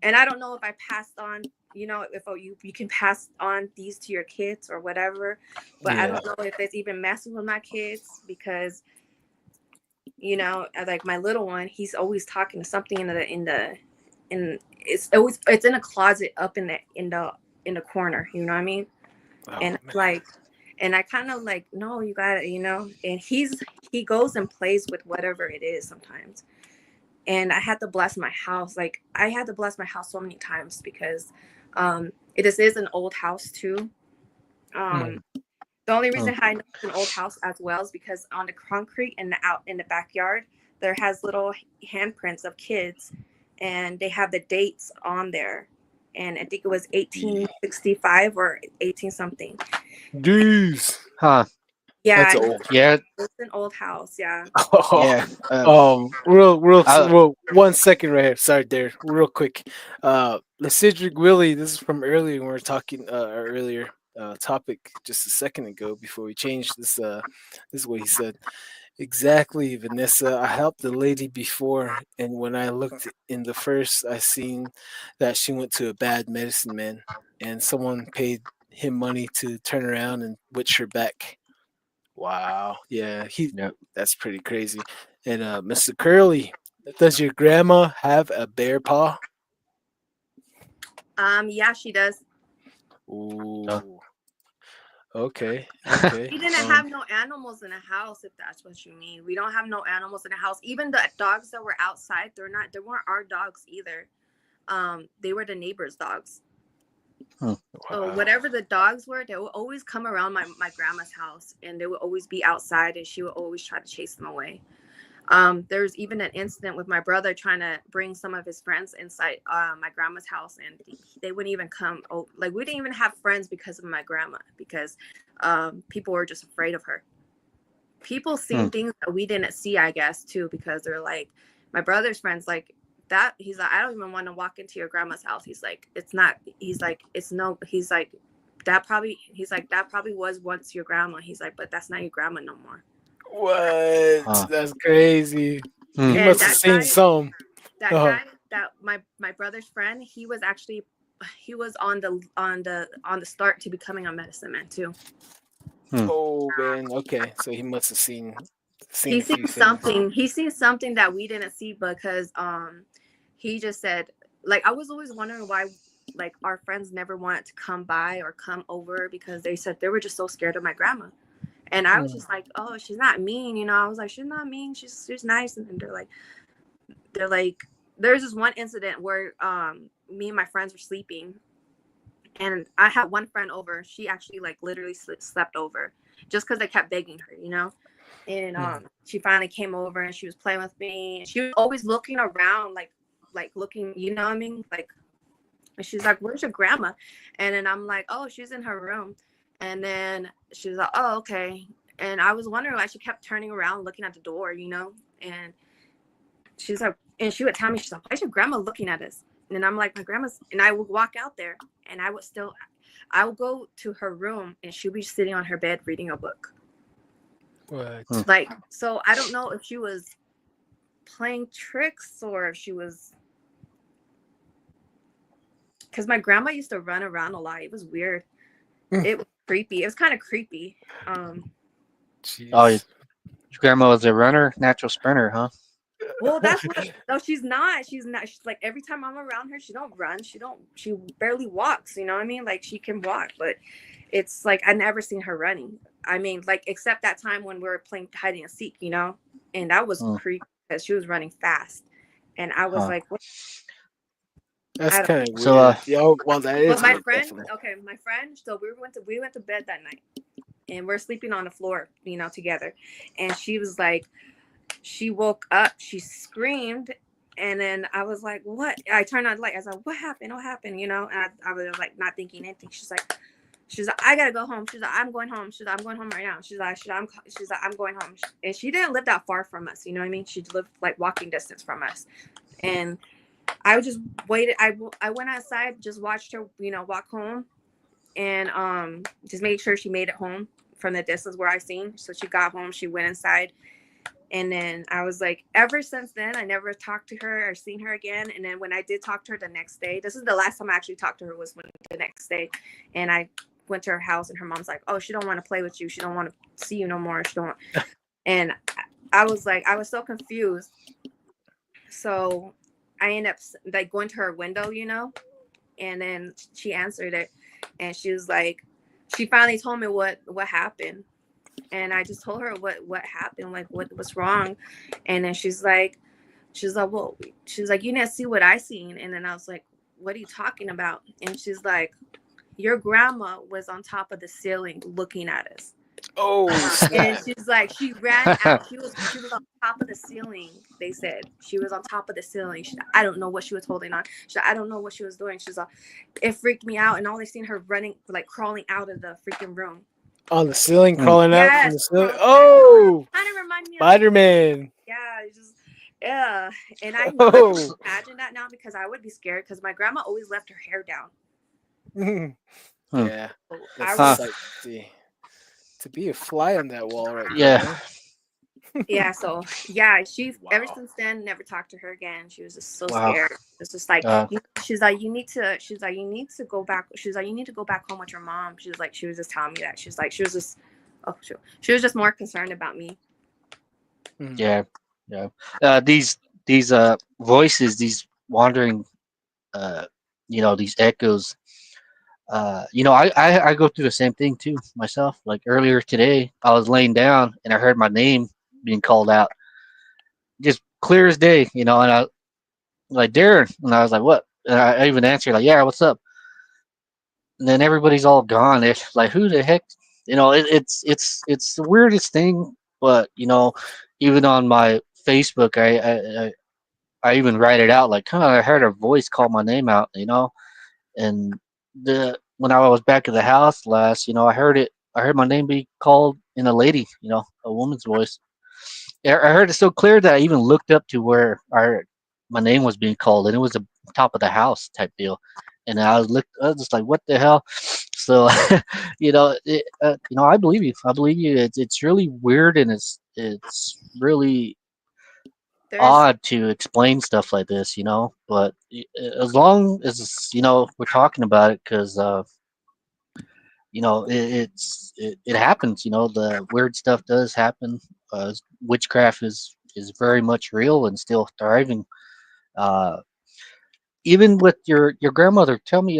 and I don't know if I passed on, if you can pass on these to your kids or whatever, but I Yeah. don't know if it's even messing with my kids because like my little one, he's always talking to something in it's in a closet up in the corner, you know what I mean? Oh And man. like, and I kind of like, no, you got it, and he goes and plays with whatever it is sometimes. And I had to bless my house. Like I had to bless my house so many times because this is an old house too. Um, the only Hmm. reason I know it's an old house as well is because on the concrete and out in the backyard there has little handprints of kids, and they have the dates on there. And I think it was 1865 or 18 something. Jeez. Huh. That's Yeah, old. Yeah. it's an old house. Yeah. Yeah. I, Real 1 second right here. Sorry, there, real quick. The Cedric Willie. This is from earlier when we were talking our earlier topic just a second ago before we changed this. This is what he said. Exactly, Vanessa. I helped the lady before, and when I looked in the first, I seen that she went to a bad medicine man, and someone paid him money to turn around and witch her back. Wow. Yeah, Yeah. that's pretty crazy. And Mr. Curly, does your grandma have a bear paw? Yeah, she does. So, Ooh. Okay. Okay. We didn't have no animals in the house, if that's what you mean. We don't have no animals in the house. Even the dogs that were outside, they weren't our dogs either. They were the neighbors' dogs. So Wow. whatever the dogs were, they would always come around my grandma's house, and they would always be outside, and she would always try to chase them away. There's even an incident with my brother trying to bring some of his friends inside my grandma's house, and they wouldn't even come. Oh, like we didn't even have friends because of my grandma, because people were just afraid of her. People seen things that we didn't see, I guess, too, because they're like, my brother's friends like that. He's like, I don't even want to walk into your grandma's house. He's like, it's not. He's like, it's no. He's like, that probably. He's like, that probably was once your grandma. He's like, but that's not your grandma no more. What? That's crazy. He And must have seen some. that Oh, guy, that my brother's friend, he was actually, he was on the start to becoming a medicine man too. oh man. Okay, so he must have seen He a seen few things. something. He seen something that we didn't see, because he just said, like, I was always wondering why, like, our friends never wanted to come by or come over, because they said they were just so scared of my grandma. And I was just like, oh, she's not mean, you know. I was like, she's not mean. She's nice. And they're like, there's this one incident where me and my friends were sleeping, and I had one friend over. She actually like literally slept over, just because I kept begging her, you know. And she finally came over, and she was playing with me. And she was always looking around, like looking, you know what I mean? Like, and she's like, "Where's your grandma?" And then I'm like, "Oh, she's in her room." And then she was like, "Oh, okay." And I was wondering why she kept turning around, looking at the door, you know. And she's like, and she would tell me, she's like, "Why's your grandma looking at us?" And I'm like, "My grandma's." And I would walk out there, and I would go to her room, and she'd be sitting on her bed reading a book. What? Like, so I don't know if she was playing tricks or if she was, because my grandma used to run around a lot. It was weird. It was creepy. It was kind of creepy. oh, your Jeez. grandma was a runner, natural sprinter, huh? Well, that's what. No, she's not. She's not. She's like, every time I'm around her, she don't run. She don't. She barely walks. You know what I mean? Like, she can walk, but it's like I never seen her running. I mean, like, except that time when we were playing hide and seek, you know, and that was creepy because she was running fast, and I was like, what? That's I don't. kind of So, weird. Yeah. Well, that But is my weird. friend, Definitely. okay, my friend. So we went to bed that night, and we're sleeping on the floor, you know, together, and she was like, she woke up, she screamed, and then I was like, what? I turned on the light. I was like, what happened? What happened? You know, and I was like not thinking anything. She's like, I gotta go home. She's like, I'm going home. She's like, I'm going home right now. She's like, I'm going home. And she didn't live that far from us. You know what I mean? She lived like walking distance from us. And I just waited. I went outside, just watched her, you know, walk home, and just made sure she made it home from the distance where I seen. So she got home. She went inside. And then I was like, ever since then, I never talked to her or seen her again. And then when I did talk to her the next day, this is the last time I actually talked to her, was when the next day. And I went to her house, and her mom's like, oh, she don't want to play with you. She don't want to see you no more. She don't. And I was like, I was so confused. So I ended up like going to her window, you know, and then she answered it. And she was like, she finally told me what happened. And I just told her what happened, like what's wrong. And then she's like, well, she's like, you didn't see what I seen. And then I was like, what are you talking about? And she's like, your grandma was on top of the ceiling looking at us. Oh, And snap. she's like, she ran out. She was on top of the ceiling. They said she was on top of the ceiling. I don't know what she was holding on. I don't know what she was doing. She's like, it freaked me out. And all they seen her running, like crawling out of the freaking room. On the ceiling, crawling out from Yes. the ceiling. Oh, Kind of remind me of Spider-Man. yeah, it's just yeah. And I know I can Oh. imagine that now, because I would be scared, because my grandma always left her hair down. Yeah, So that's I a was sight to see. To be a fly on that wall right Yeah. there. yeah. So yeah, she's ever Wow. since then never talked to her again. She was just so Wow. scared. It's just like Uh, she's like, you need to go back. She's like, you need to go back home with your mom. She was just telling me that. She was just Oh shoot, she was just more concerned about me. Mhm. Yeah, yeah. These voices, these wandering, uh, these echoes. I go through the same thing too myself. Like earlier today, I was laying down and I heard my name being called out, just clear as day. And I like Darren, and I was like, "What?" And I even answered like, "Yeah, what's up?" And then everybody's all gone. It's like, who the heck? It's the weirdest thing. But even on my Facebook, I even write it out like, I heard a voice call my name out. And the when I was back at the house last, I heard it. I heard my name be called in a lady, a woman's voice. I heard it so clear that I even looked up to where my name was being called, and it was the top of the house type deal. And I was just like, what the hell? So, I believe you. I believe you. It's really weird, and it's really There's odd to explain stuff like this, But as long as we're talking about it, because it happens. The weird stuff does happen. Witchcraft is very much real and still thriving. Uh, Even with your grandmother, tell me,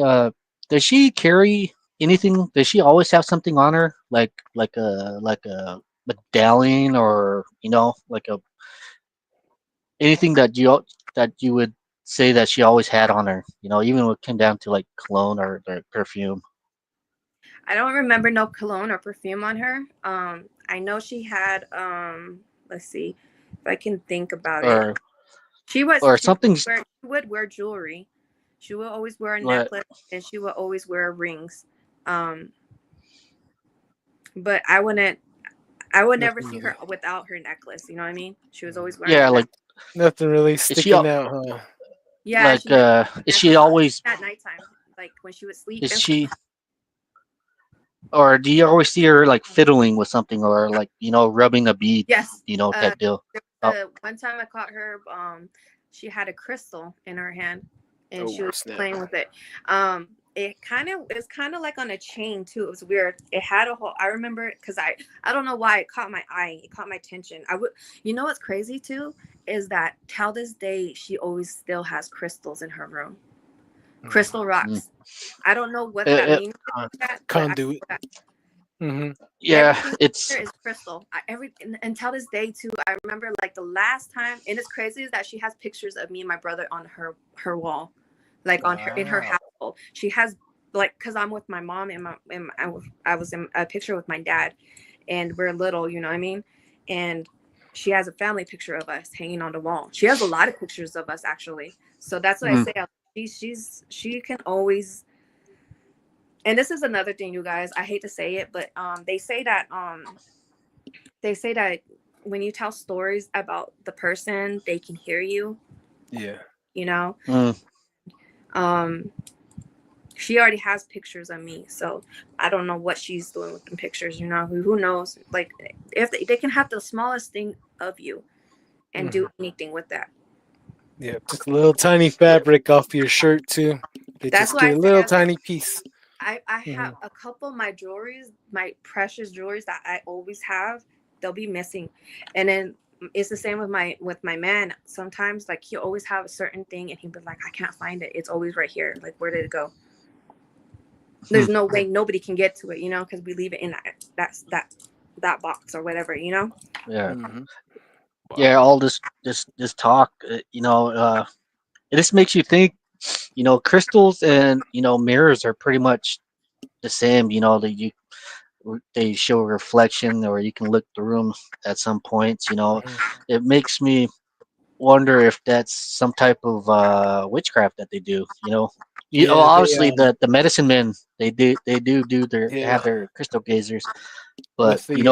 does she carry anything? Does she always have something on her, like a medallion, or like a anything that you would say that she always had on her? Even when it came down to like cologne or perfume. I don't remember no cologne or perfume on her. I know she had let's see if I can think about it. or She was or she would something. wear, she would wear jewelry. She would always wear a What necklace and she would always wear rings. Um, but I would never Nothing see really. her without her necklace. You know what I mean? She was always wearing Yeah, a necklace. Nothing really is she sticking out, huh? Yeah, she had a is she necklace on always at nighttime, like when she would sleep is and stuff. she or do you always see her like fiddling with something, or like rubbing a bead, Yes. type deal? Oh, One time I caught her. She had a crystal in her hand, and she Oh was snap! playing with it. It's kind of like on a chain too. It was weird. It had a whole. I remember because I don't know why it caught my eye. It caught my attention. I would. You know what's crazy too is that till this day she always still has crystals in her room. Mm. Crystal mm. rocks. I don't know what that Uh, uh, means. That, but Conduit. Hmm. yeah, everything it's there is crystal. Until this day too. I remember like the last time, and it's crazy is that she has pictures of me and my brother on her wall, like on her in her Wow. household. She has like because I'm with my mom and I was in a picture with my dad, and we're little, you know what I mean, and she has a family picture of us hanging on the wall. She has a lot of pictures of us actually. So that's what I mm, say. She can always, and this is another thing, you guys. I hate to say it, but they say that when you tell stories about the person, they can hear you. Yeah. You know, mm, um, she already has pictures of me, so I don't know what she's doing with them pictures. You know, who knows? Like, if they can have the smallest thing of you and Hmm. do anything with that. Yeah. Just a little tiny fabric off your shirt too. They That's just why get I a say little tiny piece. I Hmm. have a couple of my jewelries, my precious jewelries that I always have. They'll be missing, and then it's the same with my man. Sometimes like he'll always have a certain thing, and he'll be like, I can't find it. It's always right here. Like where did it go? hmm. There's no way nobody can get to it, because we leave it in that box or whatever, Yeah, Hmm. yeah. Wow. All this talk, it just makes you think. Crystals and mirrors are pretty much the same. They show a reflection, or you can look the room at some points. Hmm. It makes me wonder if that's some type of witchcraft that they do. Yeah. They Obviously the medicine men, they do have yeah. their crystal gazers, but With the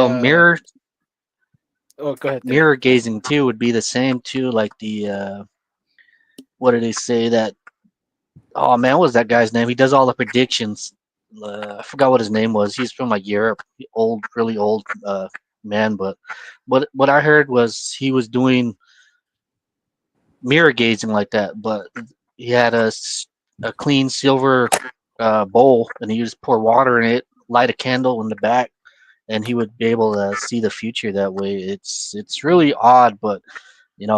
oh, go ahead there. mirror gazing too would be the same too. Like the what did they say that? Oh man, what was that guy's name? He does all the predictions. I forgot what his name was. He's from like Europe, old, really old man. But what I heard was he was doing mirror gazing like that, but he had a clean silver bowl, and he just pour water in it, light a candle in the back, and he would be able to see the future that way. It's really odd, but And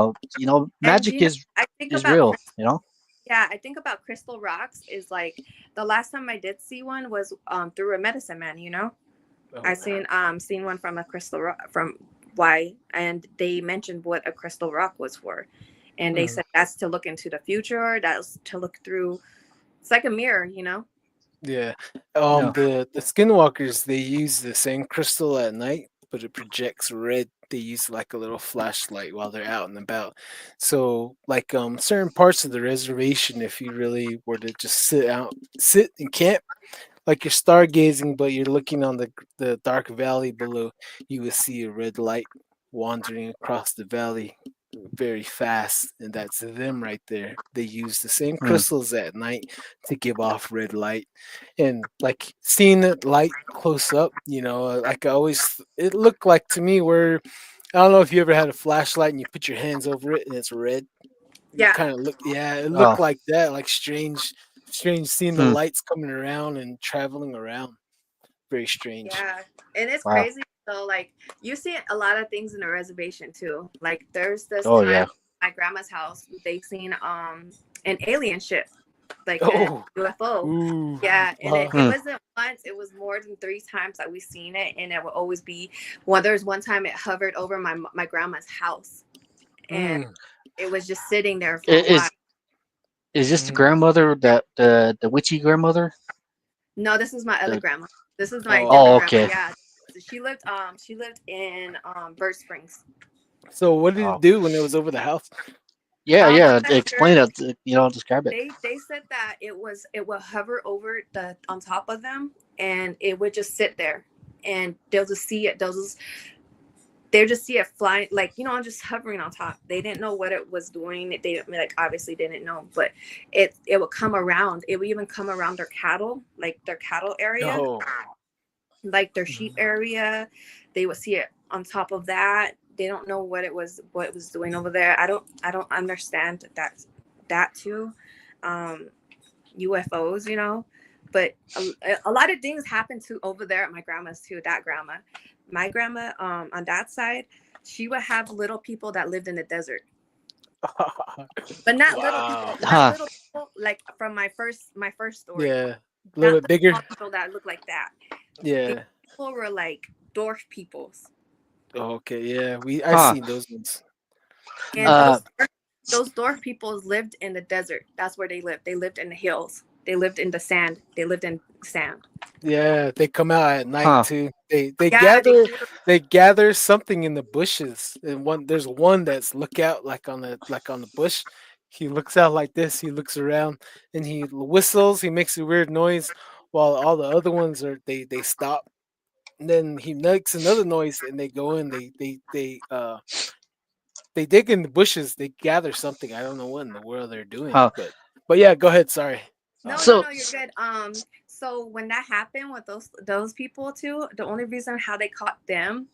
magic you know, I think is about real. You know. yeah, I think about crystal rocks is like the last time I did see one was through a medicine man, you know. I Oh, seen one from a crystal rock from why, and they mentioned what a crystal rock was for, and they mm, said that's to look into the future, that's to look through. It's like a mirror, you know. yeah. Yeah. The skinwalkers, they use the same crystal at night, but it projects red. They use like a little flashlight while they're out and about. So like certain parts of the reservation, if you really were to just sit and camp, like you're stargazing, but you're looking on the dark valley below, you will see a red light wandering across the valley very fast, and that's them right there. They use the same Hmm. crystals at night to give off red light, and like seeing that light close up, like I always, it looked like to me where I don't know if you ever had a flashlight and you put your hands over it and it's red. You Yeah, kind of look, yeah, it looked Oh. like that, like strange seeing the Hmm. lights coming around and traveling around. Very strange. yeah, and it's Wow. crazy. So like you see a lot of things in the reservation too. Like there's this Oh time yeah. at my grandma's house they seen an alien ship, like a Oh, UFO. ooh, Yeah, and it Hmm. wasn't once, it was more than three times that we seen it, and it would always be well, there's one time it hovered over my grandma's house, and mm, it was just sitting there for a while. Is this the mhm. grandmother that the witchy grandmother? No, this is my other The grandma. This is my Oh, different Oh, grandma. okay. Yeah. So she lived in Bird Springs. So what did it Oh. do when it was over the house? Yeah, I'm yeah. not Explain sure. it. Describe it. They said that it would hover over the on top of them, and it would just sit there, and they'll just see it. They'll just see it flying, like just hovering on top. They didn't know what it was doing. They like obviously didn't know, but it would come around. It would even come around their cattle, like their cattle area, Oh, like their sheep mhm. area. They would see it on top of that. They don't know what it was doing over there. I don't understand that too. um UFOs, but a lot of things happen to over there at my grandma's too. That grandma, my grandma, on that side, she would have little people that lived in the desert, but not little people, Wow. not Huh. little people like from my first story, Yeah, a little not bit the bigger. small people that look like that. These Yeah. people were like dwarf peoples, Oh, okay. Yeah, I Huh. seen those ones. and Mm. Uh. those dwarf peoples lived in the desert. That's where they lived. They lived in the hills. They lived in the sand. They lived in sand. Yeah, they come out at night Huh. too. They Yeah, they gather do. they gather something in the bushes. And there's one that's lookout like on the bush. He looks out like this, he looks around and he whistles, he makes a weird noise while all the other ones they stop. And then he makes another noise and they go in, they dig in the bushes, they gather something. I don't know what in the world they're doing, Huh. but yeah, go ahead, sorry. No, no, So. no, you're good. So when that happened with those people too, the only reason how they caught them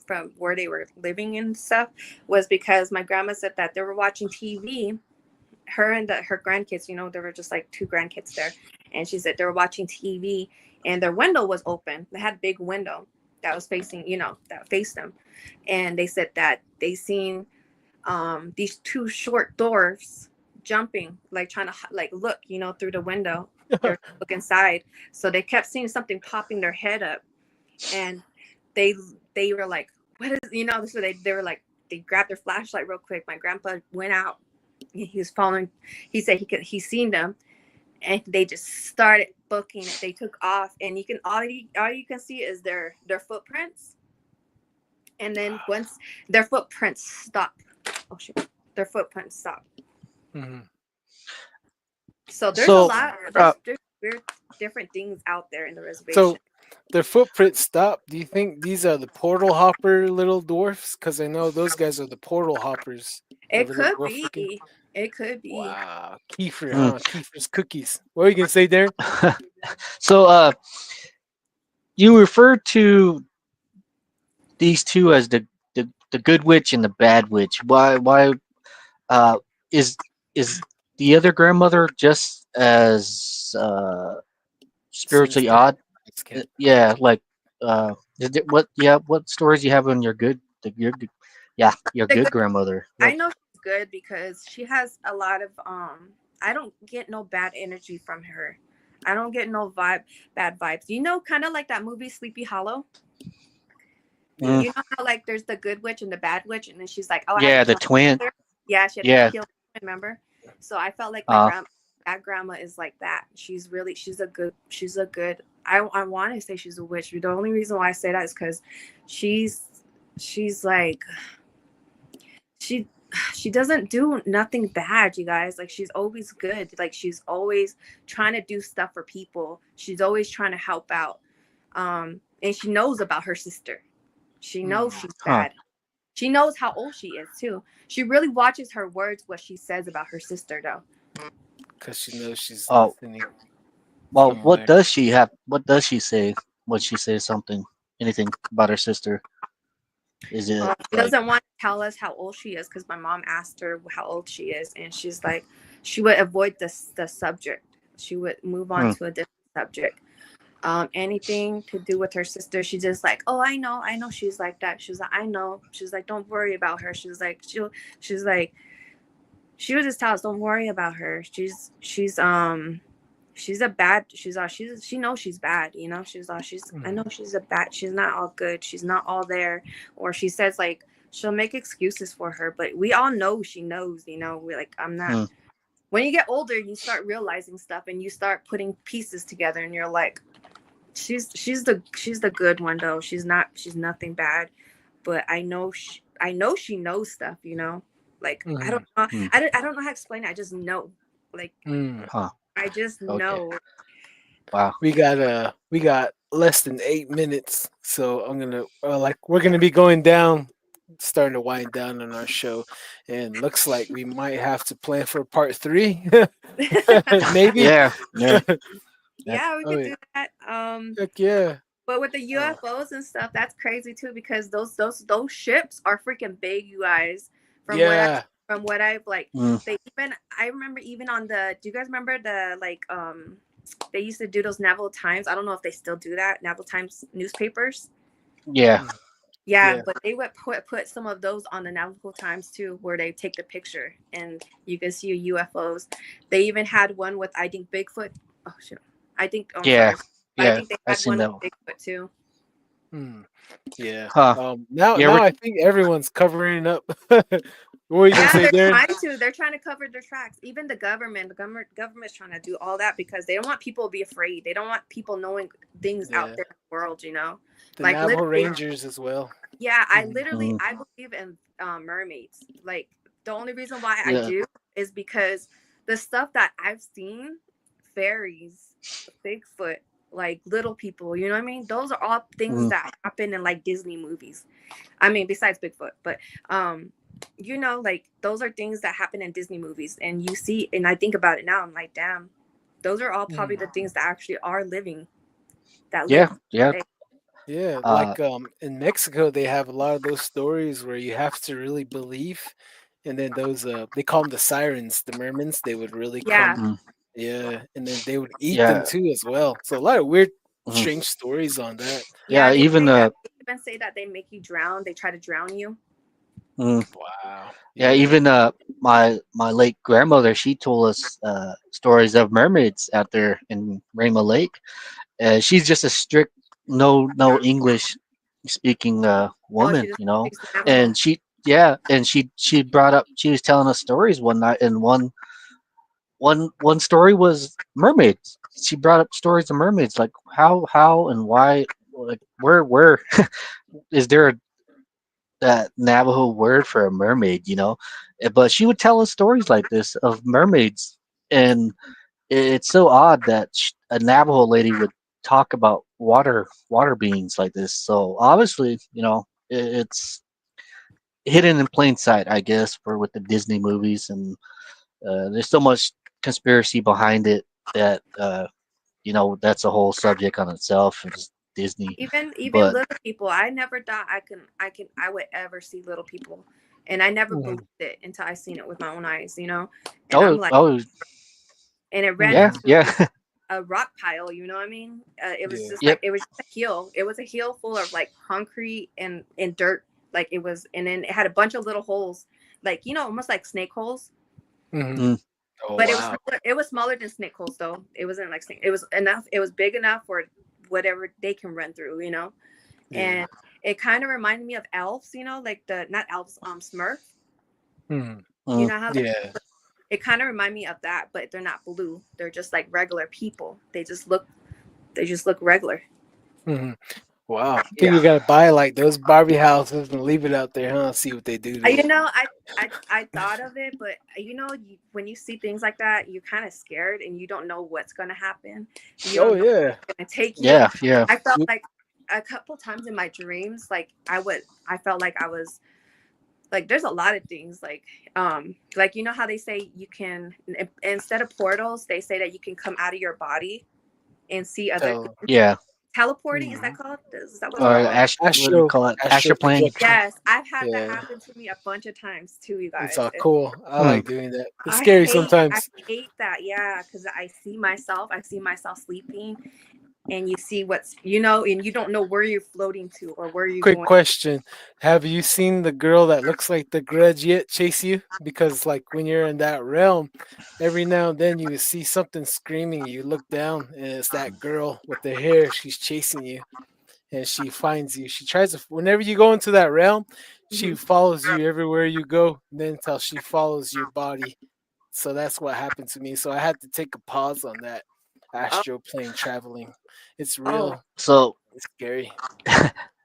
from where they were living and stuff, was because my grandma said that they were watching TV. Her and her grandkids, there were just like two grandkids there, and she said they were watching TV, and their window was open. They had a big window that was facing, that faced them, and they said that they seen these two short dwarfs jumping, like trying to like look, through the window. They're look inside, so they kept seeing something popping their head up, and they they were like, "What is?" So they were like, they grabbed their flashlight real quick. My grandpa went out. He was following. He said he seen them, and they just started booking it. They took off, and all you can see is their footprints, and then once their footprints stop, oh shit, their footprints stop. Mhm. So there's a So. lot. Uh. There's weird, different things out there in the reservation. So their footprints stop. Do you think these are the portal hopper little dwarfs? Because I know those guys are the portal hoppers, the It little could dwarf looking. be. It could be. Wow, Kiefer, Hmm. huh? Kiefer's cookies. What are you gonna say, Darren? So. You refer to these two as the good witch and the bad witch. Why uh is is the other grandmother just as spiritually Sinister. odd? Just kidding. Yeah, like What? Yeah, what stories you have on your good? Yeah, your The good good, grandmother. I What? know she's good because she has a lot of I don't get no bad energy from her. I don't get no bad vibes. You know, kind of like that movie Sleepy Hollow. Mm, You know how like there's the good witch and the bad witch, and then she's like, "Oh, I have to yeah, the kill twin. her." Yeah, she had to Yeah. kill. Remember? So I felt like my Uh. grandma, that grandma is like that. She's a good. I want to say she's a witch. But the only reason why I say that is because she's she's like she she doesn't do nothing bad, you guys. Like she's always good. Like she's always trying to do stuff for people. She's always trying to help out. And she knows about her sister. She knows she's Huh. bad. She knows how old she is too. She really watches her words, what she says about her sister, though. because she knows she's Oh. listening Well, what somewhere. does she have? What does she say? Would she say something? Anything about her sister? Is it She like? doesn't want to tell us how old she is because my mom asked her how old she is, and she's like, she would avoid the subject. She would move on Hmm, to a different subject. Anything to do with her sister, she's just like, oh, I know she's like that. She's like, I know. She's like, don't worry about her. She's like, she would just tell us, don't worry about her. She's a bad, she knows she's bad, you know. I know Mm. she's a bad, she's not all good, she's not all there. Or she says like she'll make excuses for her, but we all know she knows, you know. We like, I'm not. hmm, When you get older, you start realizing stuff and you start putting pieces together, and you're like, she's the good one though. She's nothing bad, but I know she knows stuff, you know. Like I don't Mm. know, hmm, I don't know how to explain it. I just know, like Mm. huh. I just Okay. know. Wow. We got less than 8 minutes, so I'm gonna we're gonna be going down, starting to wind down on our show, and looks like we might have to plan for part three, maybe. Yeah. Yeah. That, Yeah, we Oh could yeah, do that. heck yeah. But with the Oh UFOs and stuff, that's crazy too because those ships are freaking big, you guys. From what I yeah, from what I've like, mm, they even I remember even on the. Do you guys remember the like they used to do those Navajo Times? I don't know if they still do that. Navajo Times newspapers. yeah. mm, Yeah, yeah, but they would put some of those on the Navajo Times too, where they take the picture and you can see UFOs. They even had one with I think Bigfoot. Oh shit, I think. Oh, I'm Yeah. sorry. I Yeah. think they I had seen one that. with Bigfoot too. mm, yeah. Huh. Now, You now ever? I think everyone's covering up. What were you gonna Yeah, say, they're Darren? trying to. They're trying to cover their tracks. Even the government's trying to do all that because they don't want people to be afraid. They don't want people knowing things out Yeah, there in the world. You know, the like Navajo literally. Rangers as well. Yeah, Mhm. Mm, I believe in mermaids. Like the only reason why I yeah. do is because the stuff that I've seen, fairies, Bigfoot, like little people. You know what I mean? Those are all things Mm, that happen in like Disney movies. I mean, besides Bigfoot, but you know, like those are things that happen in Disney movies, and you see, and I think about it now, I'm like, damn, those are all probably Mm. the things that actually are living, that live yeah. Yeah. today. Yeah, Uh. in Mexico they have a lot of those stories where you have to really believe, and then those they call them the sirens, the mermans. They would really Yeah, come, Mm, yeah, and then they would eat them yeah. too as well. So a lot of weird, Mm, strange stories on that. yeah, yeah. they Even say that. They even say that they make you drown. They try to drown you. mm, Wow. yeah. Yeah. Even my late grandmother, she told us stories of mermaids out there in Rainbow Lake. She's just a strict no English speaking Oh, she woman, just you know. speaks Navajo. And she brought up, she was telling us stories one night, and one story was mermaids. She brought up stories of mermaids, like how and why, like where is there that Navajo word for a mermaid, you know? But she would tell us stories like this of mermaids, and it's so odd that a Navajo lady would talk about water beings like this. So obviously, you know, it's hidden in plain sight, I guess, for with the Disney movies, and there's so much conspiracy behind it that you know, that's a whole subject on itself. It's Disney, Even but little people, I never thought I would ever see little people, and I never believed Mhm. it until I seen it with my own eyes, you know. And I'm oh like, oh and it ran yeah, Mhm. into yeah. a rock pile. You know what I mean? It was Yeah. just like Yep. it was just a hill. It was a hill full of like concrete and dirt. Like it was, and then it had a bunch of little holes, like almost like snake holes. Mhm. Mm. Oh But wow. it was smaller than snake holes though. It wasn't like snake. It was enough. It was big enough for whatever they can run through. Yeah. And it kind of reminded me of elves. Like the not elves, Smurf. Mhm. You Mm. know how Yeah. it kind of reminded me of that, but they're not blue. They're just like regular people. They just look regular. Mhm. Wow. I think Yeah. we gotta buy like those Barbie houses and leave it out there, huh? See what they do to You it. know, I thought of it, but when you see things like that, you're kind of scared and you don't know what's gonna happen. You Oh don't know yeah. where it's gonna take you. Yeah. Yeah. I felt Yep. like a couple times in my dreams, like I felt like I was like, there's a lot of things like how they say you can, instead of portals, they say that you can come out of your body and see other Tell. things. Yeah. Teleporting, is that Mhm. called? Is that what it's called? What do we Astro call it? astral Astral plane. projection. Yes, I've had that Yeah. happen to me a bunch of times too, you It's guys. all cool. I Hmm. like doing that. It's I scary I sometimes. hate that, yeah, because I see myself sleeping, and you see and you don't know where you're floating to or where you're Quick going. question. Have you seen the girl that looks like the grudge yet chase you? Because like when you're in that realm, every now and then you see something screaming, you look down and it's that girl with the hair, she's chasing you and she finds you. She tries to whenever you go into that realm, she Mhm. follows you everywhere you go, then until she follows your body. So that's what happened to me. So I had to take a pause on that Oh, astral plane traveling. It's oh, real. So, It's scary.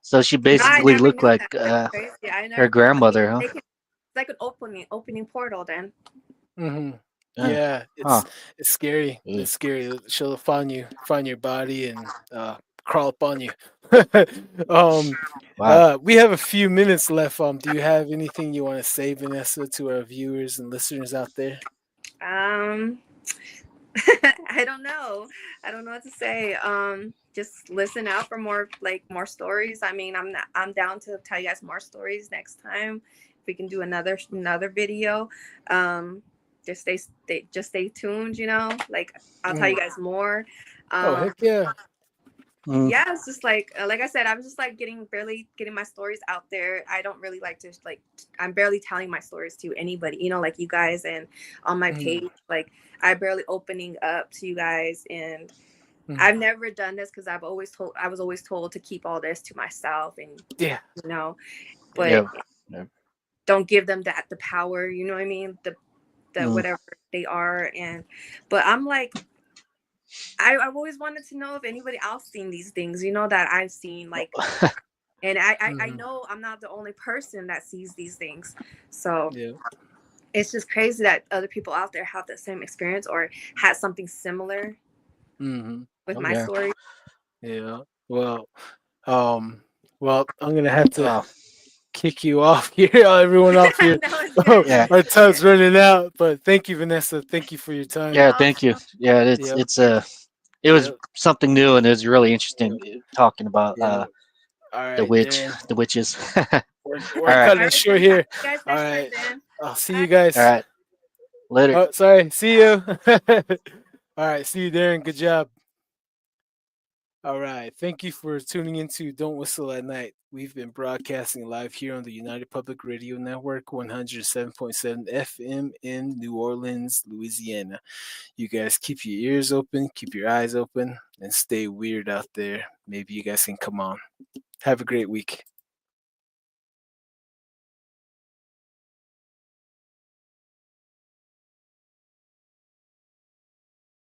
so she no, I basically never looked knew like that. That's crazy. I her never knew. I mean, grandmother, huh? it's like an opening portal then. Hmm. Yeah. Yeah, Huh. it's scary. Mm. It's scary. She'll find your body, and crawl up on you. um, Wow. we have a few minutes left. Do you have anything you want to say, Vanessa, to our viewers and listeners out there? Um, I don't know. I don't know what to say. Just listen out for more stories. I mean, I'm down to tell you guys more stories next time. If we can do another video. Um, just stay tuned. Like I'll tell Mm. you guys more. Oh Um, heck yeah! Mm. yeah, it's just like I said, I'm just like barely getting my stories out there. I don't really like to I'm barely telling my stories to anybody, like you guys, and on my Mm, page, like I barely opening up to you guys, and mm. I've never done this because I was always told to keep all this to myself, and Yeah. you know, but Yeah. Yeah. don't give them the power, you know what I mean? The Mm. whatever they are, but I'm like, I've always wanted to know if anybody else seen these things, that I've seen, like, and I Hmm. know I'm not the only person that sees these things. So Yeah. it's just crazy that other people out there have the same experience or had something similar Hmm. with Oh my yeah. story. Yeah. Well, um, I'm gonna have to Oh kick you off here, everyone off I here. know it's good. yeah. Our It's good. time's running out, but thank you, Vanessa. Thank you for your time. Yeah. Oh, Thank you. Yeah. Yep, It was yep, something new and it was really interesting yep, talking about yep. All the right, witch, Darren. the witches. All We're right. cutting all it right short then. Talk here. to you guys All next time right. then. I'll see Bye. you All guys. right. Later. Oh, sorry. See you. All right. See you, Darren. Good job. All right. Thank you for tuning into Don't Whistle at Night. We've been broadcasting live here on the United Public Radio Network, 107.7 FM in New Orleans, Louisiana. You guys keep your ears open, keep your eyes open, and stay weird out there. Maybe you guys can come on. Have a great week.